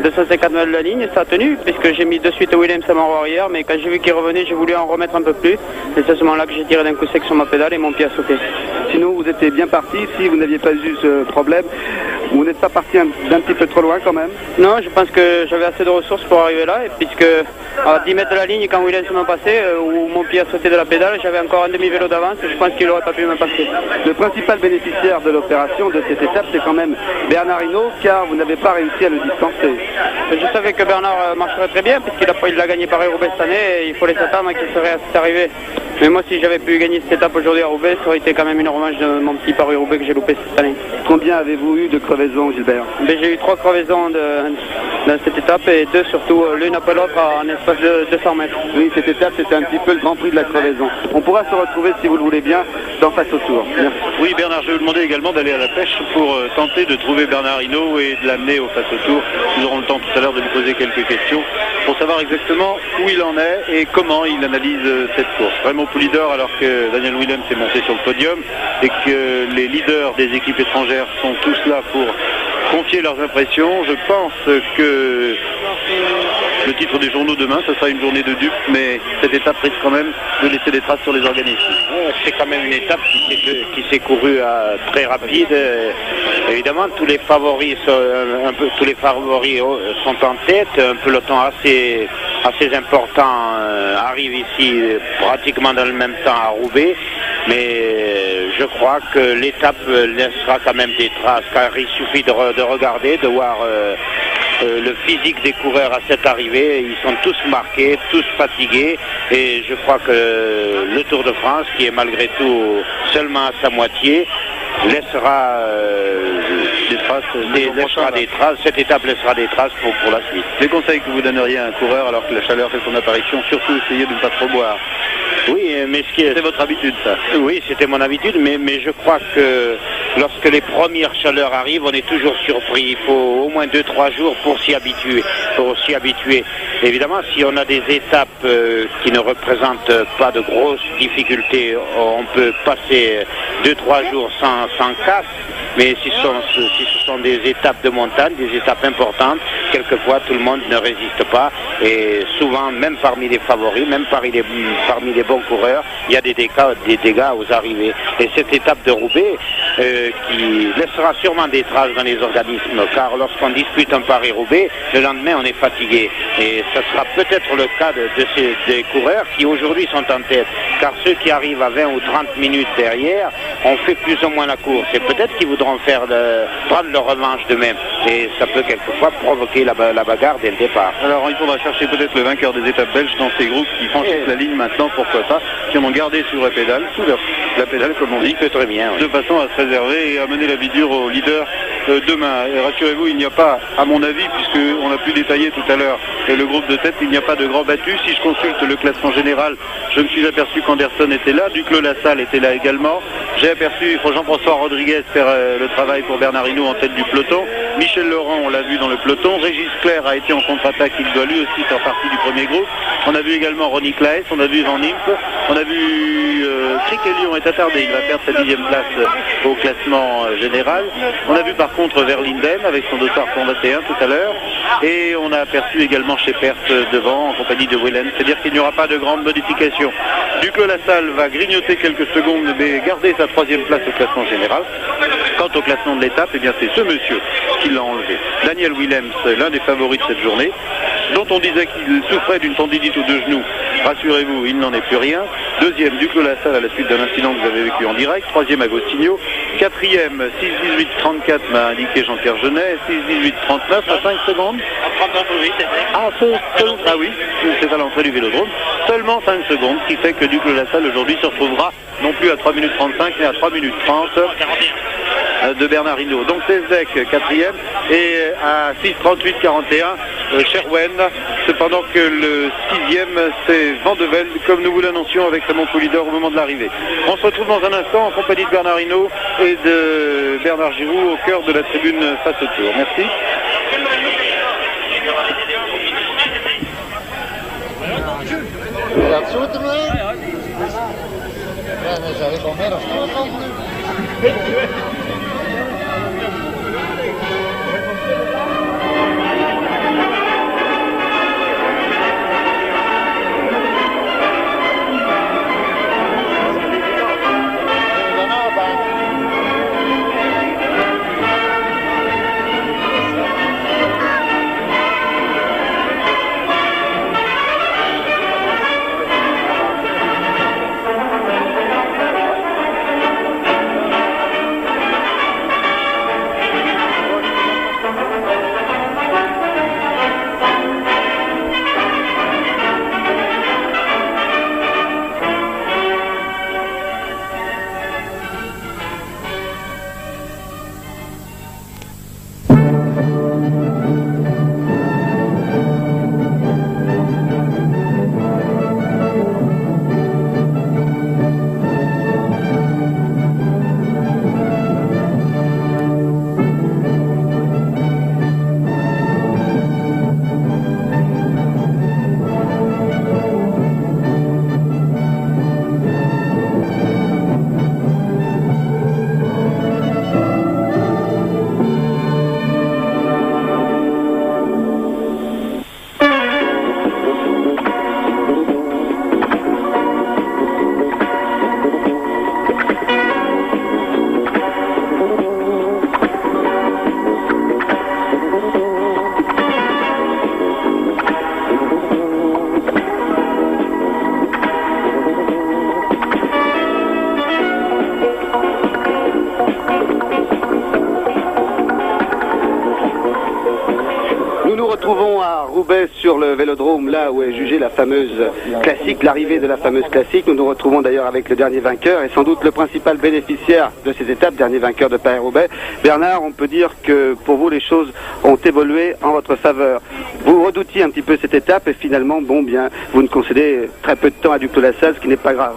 250 mètres de la ligne, ça a tenu, puisque j'ai mis de suite Williams à mon arrière, mais quand j'ai vu qu'il revenait, j'ai voulu en remettre un peu plus, et c'est à ce moment-là que j'ai tiré d'un coup sec sur ma pédale et mon pied a sauté. Sinon, vous étiez bien parti, si vous n'aviez pas eu ce problème, vous n'êtes pas parti d'un petit peu trop loin quand même? Non, je pense que j'avais assez de ressources pour arriver là, et puisque à 10 mètres de la ligne, quand Williams m'a passé, où mon pied a sauté de la pédale, j'avais encore un demi-vélo d'avance, je pense qu'il n'aurait pas pu me passer. Le principal bénéficiaire de l'opération de cette étape, c'est quand même Bernard Hinault, car vous n'avez pas réussi à le distancer. Je savais que Bernard marcherait très bien, puisqu'il l'a gagné Paris-Roubaix cette année, et il fallait s'attendre qu'il serait à cette arrivée. Mais moi, si j'avais pu gagner cette étape aujourd'hui à Roubaix, ça aurait été quand même une revanche de mon petit Paris-Roubaix que j'ai loupé cette année. Combien avez-vous eu de crevaisons, Gilbert? J'ai eu 3 crevaisons dans cette étape, et 2 surtout, l'une après l'autre en espace de 200 mètres. Oui, cette étape, c'était un petit peu le grand prix de la crevaison. On pourra se retrouver, si vous le voulez bien, dans Face au Tour. Merci. Oui, Bernard, je vais vous demander également d'aller à la pêche pour tenter de trouver Bernard Hinault et de l'amener au Face au Tour. Nous aurons le temps tout à l'heure de lui poser quelques questions pour savoir exactement où il en est et comment il analyse cette course. Vraiment pour leader, alors que Daniel Williams est monté sur le podium et que les leaders des équipes étrangères sont tous là pour confier leurs impressions. Je pense que le titre des journaux demain, ce sera une journée de dupes, mais cette étape risque quand même de laisser des traces sur les organismes. C'est quand même une étape qui s'est courue très rapide. Évidemment, tous les favoris sont en tête. Un peloton assez important arrive ici pratiquement dans le même temps à Roubaix. Mais je crois que l'étape laissera quand même des traces, car il suffit de regarder, de voir le physique des coureurs à cette arrivée. Ils sont tous marqués, tous fatigués, et je crois que le Tour de France, qui est malgré tout seulement à sa moitié, laissera des traces. Cette étape laissera des traces pour la suite. Les conseils que vous donneriez à un coureur alors que la chaleur fait son apparition, surtout essayez de ne pas trop boire. Oui, mais c'est votre habitude, ça? Oui, c'était mon habitude, mais je crois que lorsque les premières chaleurs arrivent, on est toujours surpris. Il faut au moins 2-3 jours pour s'y habituer. Évidemment, si on a des étapes qui ne représentent pas de grosses difficultés, on peut passer 2-3 jours sans casse. mais si ce sont des étapes de montagne, des étapes importantes, quelquefois tout le monde ne résiste pas et souvent même parmi les favoris, même parmi les bons coureurs, il y a des dégâts aux arrivées. Et cette étape de Roubaix qui laissera sûrement des traces dans les organismes, car lorsqu'on dispute un Paris-Roubaix, le lendemain on est fatigué. Et ce sera peut-être le cas des coureurs qui aujourd'hui sont en tête, car ceux qui arrivent à 20 ou 30 minutes derrière ont fait plus ou moins la course. Et peut-être qu'ils voudront prendre leur revanche d'eux-mêmes. Et ça peut quelquefois provoquer la bagarre dès le départ. Alors il faudra chercher peut-être le vainqueur des étapes belges dans ces groupes qui franchissent la ligne maintenant, pourquoi pas, qui en ont gardé sur la pédale, la pédale comme on dit, très bien, oui. De façon à se réserver et à mener la bidure au leader demain. Et rassurez-vous, il n'y a pas, à mon avis, puisqu'on a pu détailler tout à l'heure le groupe de tête, il n'y a pas de grand battu. Si je consulte le classement général, je me suis aperçu qu'Anderson était là, Duclos-Lassalle était là également. J'ai aperçu Jean-François Rodriguez faire le travail pour Bernard Hinault en tête du peloton. Michel Laurent, on l'a vu dans le peloton. Régis Clerc a été en contre-attaque, il doit lui aussi faire partie du premier groupe. On a vu également Ronnie Klaes, on a vu Van Impe, on a vu Criquelion est attardé, il va perdre sa 10e place au classement général. On a vu par contre Verlinden avec son dossard 121 tout à l'heure. Et on a aperçu également Shepard devant en compagnie de Wellen. C'est-à-dire qu'il n'y aura pas de grande modification. Duclos-Lassalle va grignoter quelques secondes mais garder sa 3e place au classement général. Quant au classement de l'étape, eh bien c'est ce monsieur qui l'a enlevé. Daniel Willems, l'un des favoris de cette journée, dont on disait qu'il souffrait d'une tendinite aux 2 genoux. Rassurez-vous, il n'en est plus rien. 2e, Duclos-Lassalle à la suite d'un incident que vous avez vécu en direct. 3e, Agostinho. 4e, 6-18-34 m'a indiqué Jean-Pierre Jeunet. 6-18-39 à 5 secondes. Ah oui, c'est à l'entrée du Vélodrome. Seulement 5 secondes, ce qui fait que Duclos-Lassalle aujourd'hui se retrouvera non plus à 3 minutes 35 mais à 3 minutes 30 de Bernard Hinault. Donc Sezdek 4e et à 6-38-41 Sherwen. Cependant que le 6e c'est Van de Velde, comme nous vous l'annoncions avec sa montre leader au moment de l'arrivée. On se retrouve dans un instant en compagnie de Bernard Hinault et de Bernard Giroux au cœur de la tribune face au tour. Merci. Sur le Vélodrome, là où est jugée la fameuse classique, l'arrivée de la fameuse classique. Nous nous retrouvons d'ailleurs avec le dernier vainqueur et sans doute le principal bénéficiaire de ces étapes, dernier vainqueur de Paris-Roubaix. Bernard, on peut dire que pour vous les choses ont évolué en votre faveur. Vous redoutiez un petit peu cette étape et finalement, bon bien, vous ne concédez très peu de temps à Duclos-Lassalle, ce qui n'est pas grave.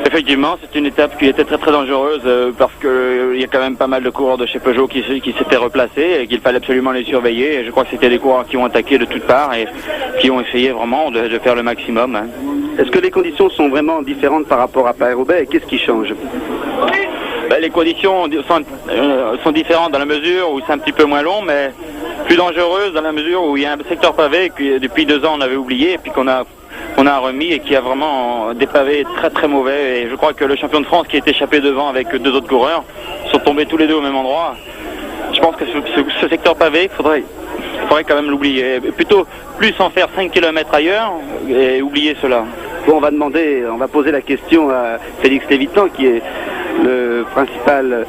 Effectivement, c'est une étape qui était très très dangereuse parce qu'il y a quand même pas mal de coureurs de chez Peugeot qui s'étaient replacés et qu'il fallait absolument les surveiller. Et je crois que c'était des coureurs qui ont attaqué de toutes parts et qui ont essayé vraiment de faire le maximum. Hein. Est-ce que les conditions sont vraiment différentes par rapport à Paris-Roubaix et qu'est-ce qui change ? Les conditions sont différentes dans la mesure où c'est un petit peu moins long, mais plus dangereuse dans la mesure où il y a un secteur pavé que depuis 2 ans on avait oublié et puis qu'on a remis et qui a vraiment des pavés très très mauvais. Et je crois que le champion de France qui est échappé devant avec 2 autres coureurs sont tombés tous les deux au même endroit. Je pense que ce secteur pavé, il faudrait quand même l'oublier. Plutôt plus en faire 5 km ailleurs et oublier cela. Bon, on va poser la question à Félix Lévitan qui est le principal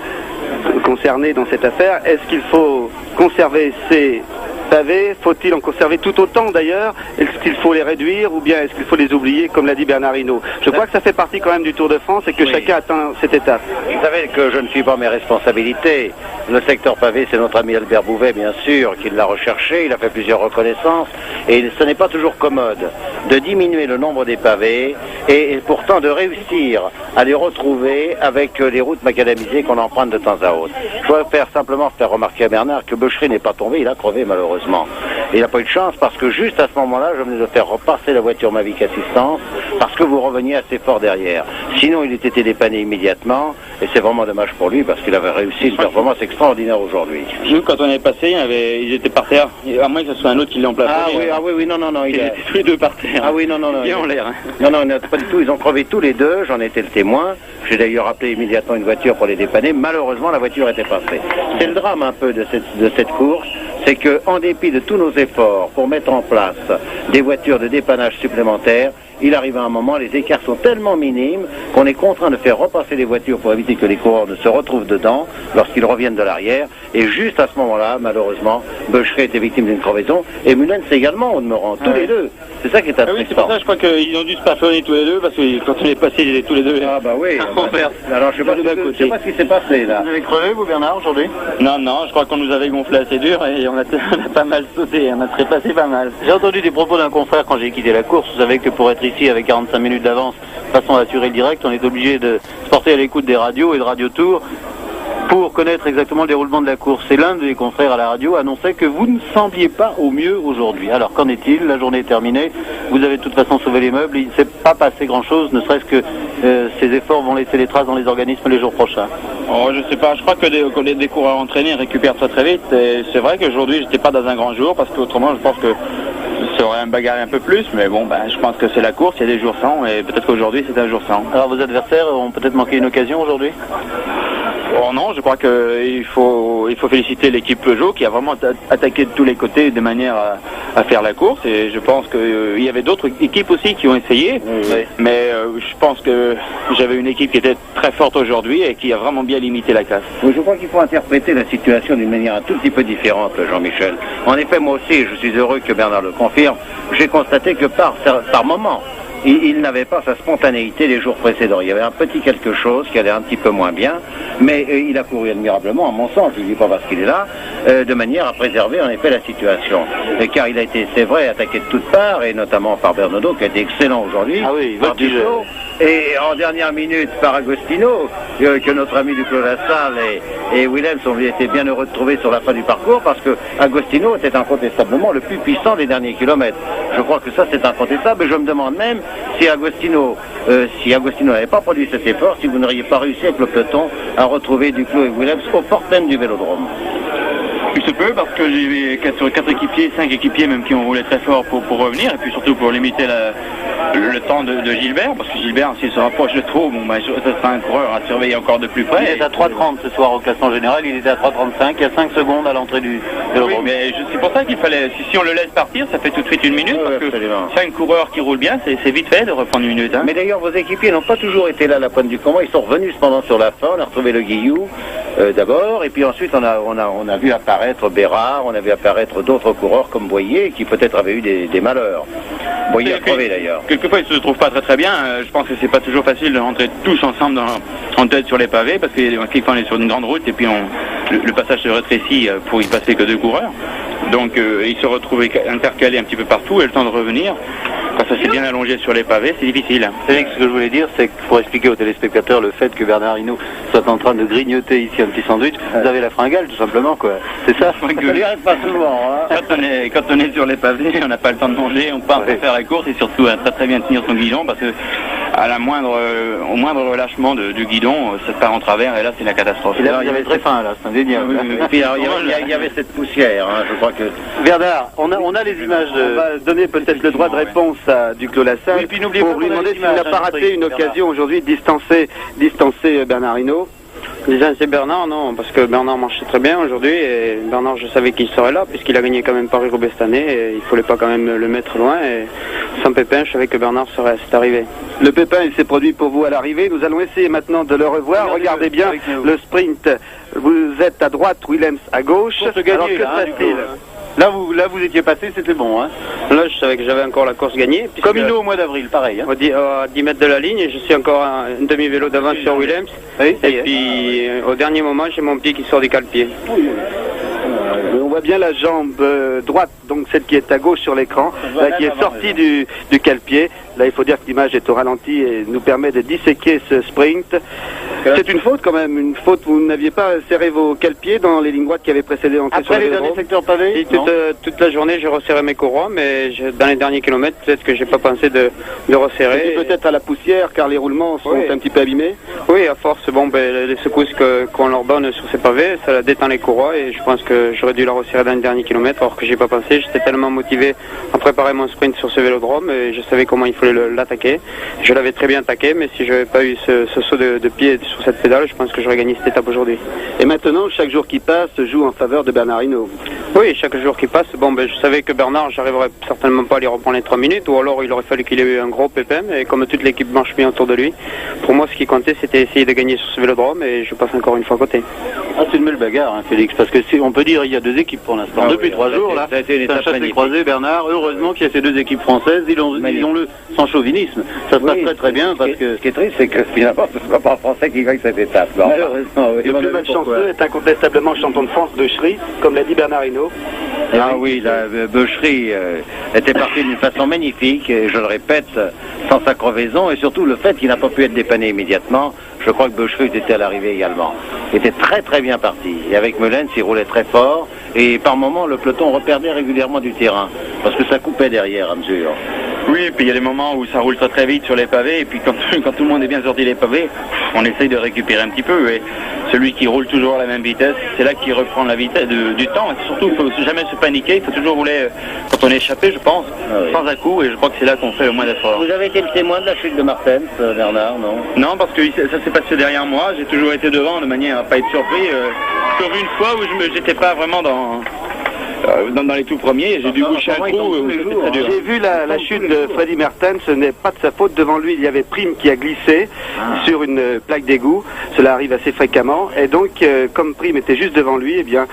concerné dans cette affaire. Est-ce qu'il faut conserver ces pavés? Faut-il en conserver tout autant d'ailleurs? Est-ce qu'il faut les réduire ou bien est-ce qu'il faut les oublier comme l'a dit Bernard Hinault? Je crois que ça fait partie quand même du Tour de France et que chacun atteint cette étape. Vous savez que je ne suis pas mes responsabilités. Le secteur pavé, c'est notre ami Albert Bouvet, bien sûr, qui l'a recherché. Il a fait plusieurs reconnaissances et ce n'est pas toujours commode de diminuer le nombre des pavés et pourtant de réussir à les retrouver avec les routes macadamisées qu'on emprunte de temps à autre. Je dois simplement faire remarquer à Bernard que Beuchery n'est pas tombé, il a crevé malheureusement. Et il n'a pas eu de chance parce que juste à ce moment-là, je venais de faire repasser la voiture Mavic Assistance parce que vous reveniez assez fort derrière. Sinon, il était été dépanné immédiatement et c'est vraiment dommage pour lui parce qu'il avait réussi une performance extraordinaire aujourd'hui. Nous, quand on est passé, ils étaient par terre, à moins que ce soit un autre qui l'ait emplacé. Ah oui, non, ils étaient tous les deux par terre. Ah oui, non. Bien en l'air. Non, pas du tout, ils ont crevé tous les deux, j'en étais le témoin. J'ai d'ailleurs appelé immédiatement une voiture pour les dépanner. Malheureusement, la voiture était passée. C'est le drame un peu de cette course, c'est que en dépit de tous nos efforts pour mettre en place des voitures de dépannage supplémentaires, il arrive à un moment, les écarts sont tellement minimes qu'on est contraint de faire repasser les voitures pour éviter que les coureurs ne se retrouvent dedans lorsqu'ils reviennent de l'arrière. Et juste à ce moment-là, malheureusement, Beuchery était victime d'une crevaison et Mulens également, au demeurant, tous les deux. C'est ça qui est intéressant. Oui, c'est pour ça, je crois qu'ils ont dû se passionner tous les deux parce que quand on est passé, ils étaient tous les deux. Ah bah oui. Alors je sais pas ce qui s'est passé là. Vous avez crevé, vous Bernard, aujourd'hui? Non, je crois qu'on nous avait gonflé assez dur et on a pas mal sauté, on a trépassé pas mal. J'ai entendu des propos d'un confrère quand j'ai quitté la course. Vous savez que pour être ici avec 45 minutes d'avance, de façon à assurer le direct, on est obligé de se porter à l'écoute des radios et de Radio Tour pour connaître exactement le déroulement de la course. Et l'un des confrères à la radio annonçait que vous ne sembliez pas au mieux aujourd'hui. Alors qu'en est-il? La journée est terminée, vous avez de toute façon sauvé les meubles, il ne s'est pas passé grand-chose, ne serait-ce que ces efforts vont laisser des traces dans les organismes les jours prochains. Oh, je sais pas, je crois que des coureurs entraînés récupèrent très vite. Et c'est vrai qu'aujourd'hui, j'étais pas dans un grand jour parce qu'autrement, je pense que ça aurait un bagarre un peu plus, mais bon, je pense que c'est la course, il y a des jours sans, et peut-être qu'aujourd'hui c'est un jour sans. Alors vos adversaires ont peut-être manqué une occasion aujourd'hui? Oh non, je crois qu'il faut féliciter l'équipe Peugeot qui a vraiment attaqué de tous les côtés de manière à faire la course, et je pense qu'il y avait d'autres équipes aussi qui ont essayé, mais je pense que j'avais une équipe qui était très forte aujourd'hui et qui a vraiment bien limité la casse. Oui, je crois qu'il faut interpréter la situation d'une manière un tout petit peu différente, Jean-Michel. En effet, moi aussi, je suis heureux que Bernard le confirme, j'ai constaté que par moment, il n'avait pas sa spontanéité les jours précédents. Il y avait un petit quelque chose qui allait un petit peu moins bien, mais il a couru admirablement, à mon sens, je ne dis pas parce qu'il est là, de manière à préserver en effet la situation. Car il a été, c'est vrai, attaqué de toutes parts, et notamment par Bernardo, qui a été excellent aujourd'hui. Ah oui, par Dussault, et en dernière minute par Agostino, que notre ami du Clos Lassalle et Willems ont été bien heureux de trouver sur la fin du parcours, parce que Agostino était incontestablement le plus puissant des derniers kilomètres. Je crois que ça c'est incontestable, et je me demande même si Agostino n'avait pas produit cet effort, si vous n'auriez pas réussi avec le peloton à retrouver Duclos et Willems aux portes même du Vélodrome. Il se peut parce que j'ai vu 4 équipiers, 5 équipiers même qui ont roulé très fort pour revenir, et puis surtout pour limiter le temps de Gilbert, parce que Gilbert, s'il se rapproche de trop, ce sera un coureur à surveiller encore de plus près. Il est à 3,30 ce soir au classement général, il était à 3,35, il y a 5 secondes à l'entrée du Vélodrome. Oui, mais c'est pour ça qu'il fallait, si on le laisse partir, ça fait tout de suite 1 minute, parce que 5 coureurs qui roulent bien, c'est vite fait de reprendre 1 minute. Hein. Mais d'ailleurs, vos équipiers n'ont pas toujours été là à la pointe du combat, ils sont revenus cependant sur la fin, on a retrouvé le Guillou d'abord, et puis ensuite on a vu apparaître Bérard, on a vu apparaître d'autres coureurs comme Boyer, qui peut-être avaient eu des malheurs. Boyer a crevé d'ailleurs. Quelquefois ils se trouvent pas très bien, je pense que c'est pas toujours facile de rentrer tous ensemble en tête sur les pavés, parce qu'on est sur une grande route, et puis le passage se rétrécit pour y passer que 2 coureurs. Donc ils se retrouvent intercalés un petit peu partout, et le temps de revenir, quand ça s'est bien allongé sur les pavés, c'est difficile. C'est vrai que ce que je voulais dire, c'est qu'il faut expliquer aux téléspectateurs le fait que Bernard Hinault soit en train de grignoter ici un petit sandwich. Vous avez la fringale, tout simplement, quoi. C'est ça? Ça lui arrive pas souvent, hein. Quand on est sur les pavés, on n'a pas le temps de manger, on part pour faire la course, et surtout à très bien tenir son guidon, parce que au moindre relâchement du guidon, ça part en travers et là c'est la catastrophe. Et là, il y avait très fin, là, c'est indéniable. Et puis il y avait cette poussière, hein, je crois que... Bernard, on a les images. On va donner peut-être le droit de réponse à Duclos Lassalle Oui, puis n'oubliez pour pas lui qu'on a demander les s'il n'a images, pas hein, raté une Bernard. occasion aujourd'hui de distancer Bernard Hinault. Déjà c'est Bernard, non, parce que Bernard marchait très bien aujourd'hui et Bernard je savais qu'il serait là puisqu'il a gagné quand même Paris-Roubaix cette année et il fallait pas quand même le mettre loin et sans pépin je savais que Bernard serait arrivé. Le pépin, il s'est produit pour vous à l'arrivée. Nous allons essayer maintenant de le revoir. Regardez bien le sprint. Vous êtes à droite, Willems à gauche. Pour se gagner, Alors que là, se passe-t-il? Là, vous étiez passé, c'était bon, hein. Là je savais que j'avais encore la course gagnée. puisque Comme Hinault au mois d'avril, pareil, hein. à 10 mètres de la ligne, je suis encore à un demi-vélo d'avance sur Willems. Oui, Et puis au dernier moment j'ai mon pied qui sort du cale-pied. On voit bien la jambe droite, donc celle qui est à gauche sur l'écran, qui est sortie du cale-pied. Là, il faut dire que l'image est au ralenti et nous permet de disséquer ce sprint. C'est une faute quand même, une faute. Vous n'aviez pas serré vos cale-pieds dans les lignes droites qui avaient précédé l'entrée sur Après le les derniers vélodrome. secteurs pavés Et toute la journée j'ai resserré mes courroies, mais dans les derniers kilomètres peut-être que j'ai pas pensé de resserrer. Et peut-être à la poussière, car les roulements sont Oui. un petit peu abîmés. Oui, à force, les secousses qu'on leur donne sur ces pavés, ça détend les courroies et je pense que j'aurais dû la resserrer dans les derniers kilomètres, alors que j'ai pas pensé. J'étais tellement motivé à préparer mon sprint sur ce vélodrome et je savais comment il fallait l'attaquer. Je l'avais très bien attaqué, mais si je n'avais pas eu ce saut de pied sur cette pédale, je pense que j'aurais gagné cette étape aujourd'hui. Et maintenant, chaque jour qui passe joue en faveur de Bernard Hinault. Oui, chaque jour qui passe, je savais que Bernard, j'arriverais certainement pas à lui reprendre les 3 minutes, ou alors il aurait fallu qu'il ait eu un gros pépin, et comme toute l'équipe marche bien autour de lui, pour moi ce qui comptait c'était essayer de gagner sur ce vélodrome, et je passe encore une fois à côté. Ah, c'est une belle bagarre, hein, Félix, parce que on peut dire il y a deux équipes pour l'instant. Depuis 3 jours, là, ça a été une c'est un étape chassé-croisé, Bernard. Heureusement qu'il y a ces deux équipes françaises, disons-le sans chauvinisme. Ça se passe très très bien, parce que... Ce qui est triste, c'est que finalement, ce ne soit pas un Français qui gagne cette étape. Bon, malheureusement, oui. Le plus malchanceux est incontestablement champion de France de Chery, comme l'a dit Bernard Hinault. Ah oui, la Beucherie était partie d'une façon magnifique, et je le répète, sans sa crevaison, et surtout le fait qu'il n'a pas pu être dépanné immédiatement. Je crois que Beucherie était à l'arrivée également. Il était très très bien parti. Et avec Meulens, il roulait très fort, et par moments, le peloton reperdait régulièrement du terrain, parce que ça coupait derrière à mesure. Oui, et puis il y a des moments où ça roule très très vite sur les pavés, et puis quand tout le monde est bien sorti des pavés, on essaye de récupérer un petit peu, et celui qui roule toujours à la même vitesse, c'est là qu'il reprend la vitesse du temps, et surtout il ne faut jamais se paniquer, il faut toujours rouler quand on est échappé, je pense, sans à-coup, et je crois que c'est là qu'on fait le moins d'efforts. Vous avez été le témoin de la chute de Martens, Bernard, non? Non, parce que ça s'est passé derrière moi, j'ai toujours été devant de manière à ne pas être surpris, sauf une fois où j'étais pas vraiment dans les tout premiers, j'ai dû boucher un trou. J'ai vu la chute de Freddy Mertens, ce n'est pas de sa faute. Devant lui, il y avait Prime qui a glissé sur une plaque d'égout. Cela arrive assez fréquemment. Et donc, comme Prime était juste devant lui, eh bien,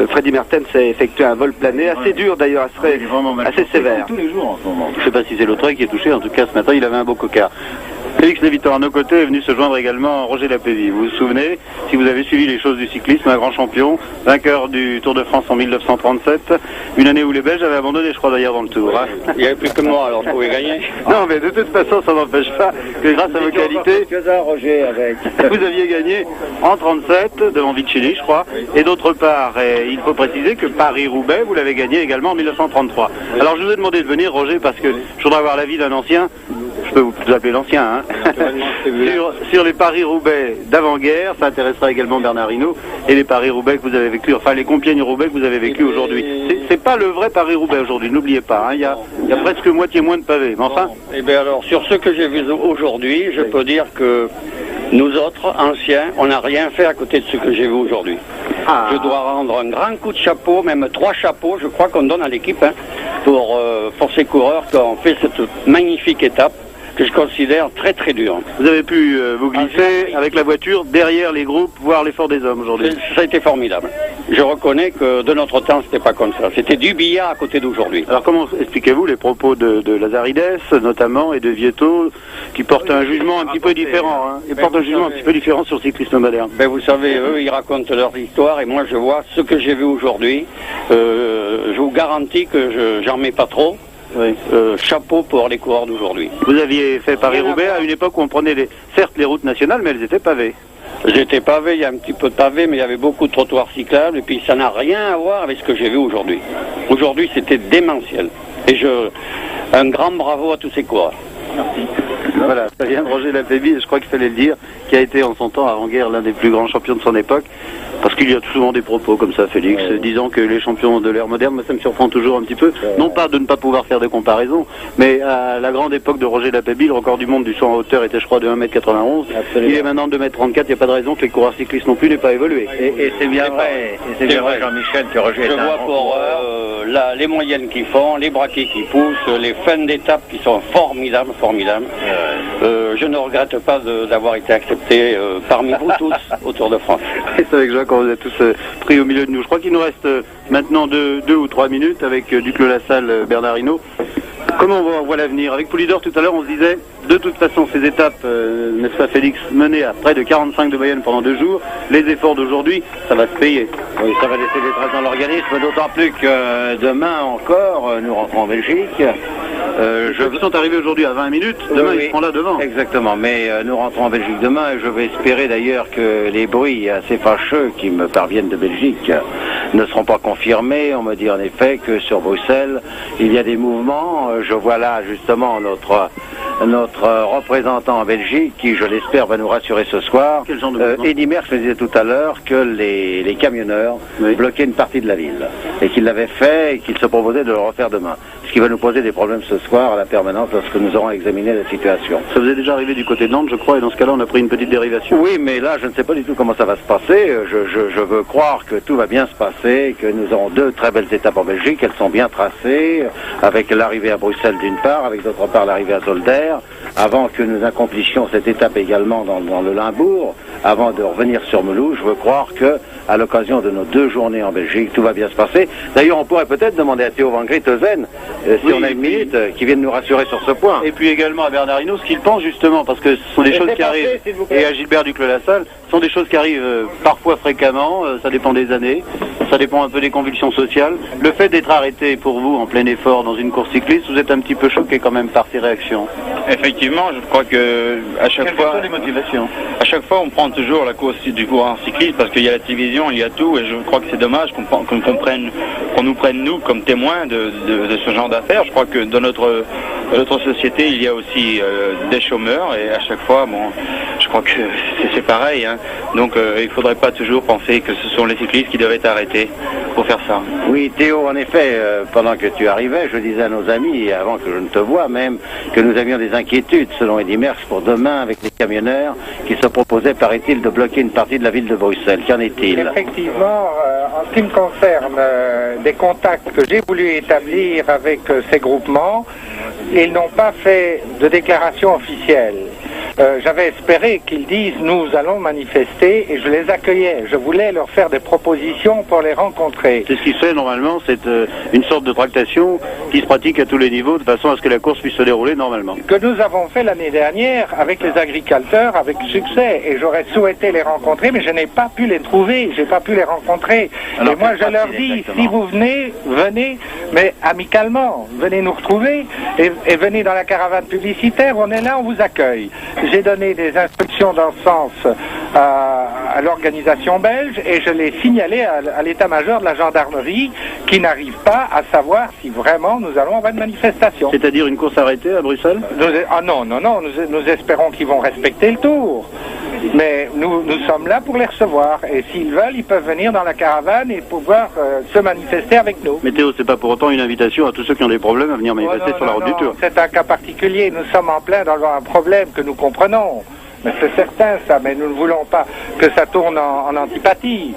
Freddy Mertens a effectué un vol plané, assez dur d'ailleurs, assez sévère. Tous les jours en ce moment. Je ne sais pas si c'est Lautrec qui est touché, en tout cas ce matin, il avait un beau cocard. Félix Lévitan, à nos côtés, est venu se joindre également Roger Lapévy. Vous vous souvenez, si vous avez suivi les choses du cyclisme, un grand champion, vainqueur du Tour de France en 1937, une année où les Belges avaient abandonné, je crois d'ailleurs, dans le Tour. Hein. Il n'y avait plus que moi, alors je pouvais gagner. Non, mais de toute façon, ça n'empêche pas que grâce à vos qualités, Roger, avec. vous aviez gagné en 37 devant Vicelli, je crois. Et d'autre part, il faut préciser que Paris-Roubaix, vous l'avez gagné également en 1933. Alors je vous ai demandé de venir, Roger, parce que je voudrais avoir l'avis d'un ancien. Je peux vous appeler l'ancien, hein. sur les Paris-Roubaix d'avant-guerre, ça intéressera également Bernard Hinault, et les Paris-Roubaix que vous avez vécu, enfin les Compiègne-Roubaix que vous avez vécu aujourd'hui. C'est pas le vrai Paris-Roubaix aujourd'hui, n'oubliez pas, hein. Il y a presque moitié moins de pavés, mais enfin... Eh bien alors, sur ce que j'ai vu aujourd'hui, je peux dire que nous autres, anciens, on n'a rien fait à côté de ce que j'ai vu aujourd'hui. Je dois rendre un grand coup de chapeau, même 3 chapeaux, je crois qu'on donne à l'équipe, hein, pour ces coureurs qui ont fait cette magnifique étape, que je considère très très dur. Vous avez pu vous glisser avec la voiture derrière les groupes, voir l'effort des hommes aujourd'hui. Ça a été formidable. Je reconnais que de notre temps, c'était pas comme ça. C'était du billard à côté d'aujourd'hui. Alors comment expliquez-vous les propos de Lazaridès, notamment, et de Vietto, qui portent un jugement un petit peu différent, hein, et portent un jugement un petit peu différent sur le cyclisme moderne? Ben vous savez, eux, ils racontent leur histoire, et moi je vois ce que j'ai vu aujourd'hui. Je vous garantis que j'en mets pas trop. Oui. Chapeau pour les coureurs d'aujourd'hui. Vous aviez fait Paris-Roubaix à une époque où on prenait certes les routes nationales, mais elles étaient pavées. J'étais pavé, il y a un petit peu de pavé, mais il y avait beaucoup de trottoirs cyclables, et puis ça n'a rien à voir avec ce que j'ai vu aujourd'hui. Aujourd'hui, c'était démentiel. Et un grand bravo à tous ces coureurs. Merci. Voilà, ça vient de Roger Lafébie, et je crois qu'il fallait le dire, qui a été en son temps, avant-guerre, l'un des plus grands champions de son époque. Parce qu'il y a souvent des propos comme ça, Félix, disant que les champions de l'ère moderne, moi ça me surprend toujours un petit peu, non pas de ne pas pouvoir faire de comparaison, mais à la grande époque de Roger Lafébie, le record du monde du saut en hauteur était je crois de 1m91, il est maintenant de 2m34, il n'y a pas de raison que les coureurs cyclistes non plus n'aient pas évolué. Et c'est bien vrai, Jean-Michel, que Roger est Je vois pour les moyennes qu'ils font, les braquets qui poussent, les fins d'étape qui sont formidables. Je ne regrette pas d'avoir été accepté parmi vous tous au Tour de France. C'est avec joie qu'on vous a tous pris au milieu de nous. Je crois qu'il nous reste maintenant 2 ou 3 minutes avec Duclos-Lassalle, Bernard Hinault. Comment on voit l'avenir? Avec Poulidor tout à l'heure on se disait, de toute façon ces étapes, n'est-ce pas Félix, menées à près de 45 de moyenne pendant 2 jours, les efforts d'aujourd'hui, ça va se payer. Oui, ça va laisser des traces dans l'organisme, d'autant plus que demain encore, nous rentrons en Belgique. Ils sont arrivés aujourd'hui à 20 minutes, demain ils seront là devant. Exactement, mais nous rentrons en Belgique demain et je vais espérer d'ailleurs que les bruits assez fâcheux qui me parviennent de Belgique ne seront pas confirmés. On me dit en effet que sur Bruxelles, il y a des mouvements. Je vois là justement notre représentant en Belgique qui, je l'espère, va nous rassurer ce soir. Quel genre de mouvement? Eddy Merckx me disait tout à l'heure que les camionneurs bloquaient une partie de la ville et qu'il l'avait fait et qu'il se proposait de le refaire demain. Ce qui va nous poser des problèmes ce soir à la permanence lorsque nous aurons examiné la situation. Ça vous est déjà arrivé du côté de Nantes, je crois, et dans ce cas-là, on a pris une petite dérivation. Oui, mais là, je ne sais pas du tout comment ça va se passer. Je veux croire que tout va bien se passer, que nous aurons 2 très belles étapes en Belgique. Elles sont bien tracées, avec l'arrivée à Bruxelles d'une part, avec d'autre part l'arrivée à Zolder, avant que nous accomplissions cette étape également dans le Limbourg, avant de revenir sur Mulhouse. Je veux croire que, à l'occasion de nos 2 journées en Belgique, tout va bien se passer. D'ailleurs, on pourrait peut-être demander à Théo Van Grietheusen, si on a une minute, qui vienne nous rassurer sur ce point. Et puis également à Bernard Hinault, ce qu'il pense justement, parce que ce sont des choses qui arrivent, et à Gilbert Duclos-Lassalle, ce sont des choses qui arrivent parfois fréquemment, ça dépend des années, ça dépend un peu des convulsions sociales. Le fait d'être arrêté pour vous en plein effort dans une course cycliste, vous êtes un petit peu choqué quand même par ces réactions. Effectivement, je crois que à chaque fois, les motivations. À chaque fois, on prend toujours la course du coureur cycliste parce qu'il y a la télévision, il y a tout, et je crois que c'est dommage qu'on nous prenne nous comme témoins de ce genre d'affaires. Je crois que dans notre société, il y a aussi des chômeurs, et à chaque fois, bon, je crois que c'est pareil. Hein. Donc, il ne faudrait pas toujours penser que ce sont les cyclistes qui doivent être arrêtés pour faire ça. Oui, Théo, en effet, pendant que tu arrivais, je disais à nos amis, et avant que je ne te voie même, que nous avions des inquiétudes, selon Eddy Merckx, pour demain avec les camionneurs qui se proposaient, paraît-il, de bloquer une partie de la ville de Bruxelles. Qu'en est-il? Effectivement, en ce qui me concerne, des contacts que j'ai voulu établir avec ces groupements, ils n'ont pas fait de déclaration officielle. J'avais espéré qu'ils disent « nous allons manifester » et je les accueillais. Je voulais leur faire des propositions pour les rencontrer. C'est ce qui se fait normalement, c'est une sorte de tractation qui se pratique à tous les niveaux de façon à ce que la course puisse se dérouler normalement. Que nous avons fait l'année dernière avec les agriculteurs avec succès, et j'aurais souhaité les rencontrer mais je n'ai pas pu les trouver, j'ai pas pu les rencontrer. Alors, et moi je leur dis, si vous venez, mais amicalement, venez nous retrouver et venez dans la caravane publicitaire, on est là, on vous accueille. J'ai donné des instructions dans ce sens à l'organisation belge et je l'ai signalé à l'état-major de la gendarmerie qui n'arrive pas à savoir si vraiment nous allons avoir une manifestation. C'est-à-dire une course arrêtée à Bruxelles? Non, nous espérons qu'ils vont respecter le tour. Mais nous sommes là pour les recevoir et s'ils veulent, ils peuvent venir dans la caravane et pouvoir se manifester avec nous. Mais Théo, c'est pas pour autant une invitation à tous ceux qui ont des problèmes à venir manifester sur la route du Tour. C'est un cas particulier, nous sommes en plein dans un problème que nous comprenons. Mais c'est certain ça, mais nous ne voulons pas que ça tourne en antipathie.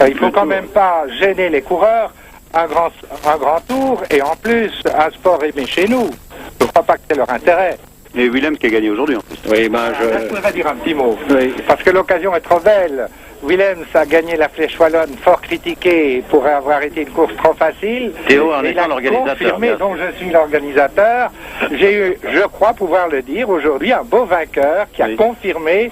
Il faut quand même pas gêner les coureurs, un grand tour et en plus un sport aimé chez nous. Je ne crois pas que c'est leur intérêt. Et Willem qui a gagné aujourd'hui en plus. Oui, je voudrais dire un petit mot. Oui. Parce que l'occasion est trop belle. Willems a gagné la Flèche Wallonne, fort critiqué pour avoir été une course trop facile. Théo en étant l'organisateur. Confirmé, dont je suis l'organisateur. J'ai eu, je crois pouvoir le dire aujourd'hui, un beau vainqueur qui a confirmé.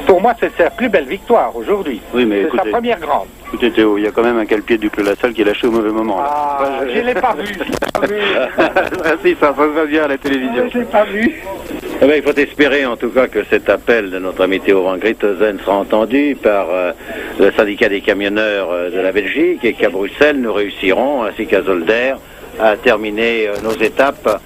Pour moi, c'est sa plus belle victoire aujourd'hui. Oui, mais c'est sa première grande. Écoutez Théo, il y a quand même un calpier du Duclos-Lassalle qui est lâché au mauvais moment. Ah, je ne l'ai pas vu. Merci, ça va bien à la télévision. Je ne l'ai pas vu. Eh bien, il faut espérer en tout cas que cet appel de notre ami Théo Van Grietheusen sera entendu par le syndicat des camionneurs de la Belgique et qu'à Bruxelles nous réussirons, ainsi qu'à Zolder, à terminer nos étapes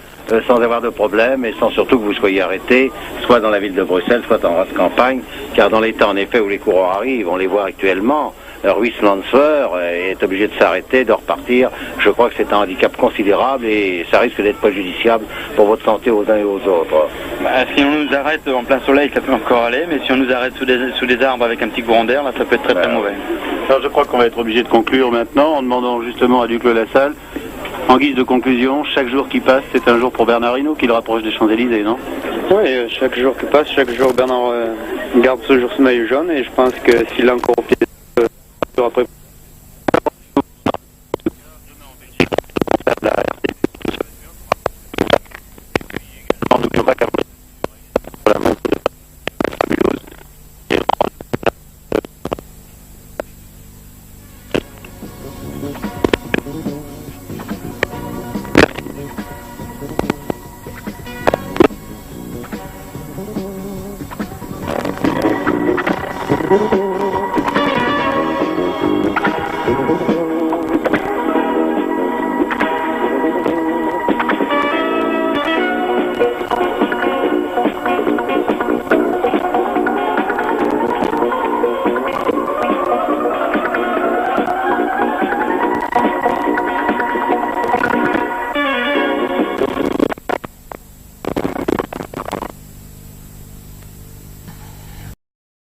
sans avoir de problème et sans surtout que vous soyez arrêté, soit dans la ville de Bruxelles, soit en race campagne, car dans les temps en effet où les coureurs arrivent, on les voit actuellement, Ruiz Lancer est obligé de s'arrêter, de repartir. Je crois que c'est un handicap considérable et ça risque d'être préjudiciable pour votre santé aux uns et aux autres. Si on nous arrête en plein soleil, ça peut encore aller, mais si on nous arrête sous des arbres avec un petit courant d'air, là, ça peut être très mauvais. Alors je crois qu'on va être obligé de conclure maintenant en demandant justement à Duclos Lassalle, en guise de conclusion, chaque jour qui passe, c'est un jour pour Bernard Hinault qui le rapproche des Champs-Élysées, non? Oui, chaque jour qui passe, chaque jour Bernard garde ce jour ce maillot jaune et je pense que s'il a encore au pied après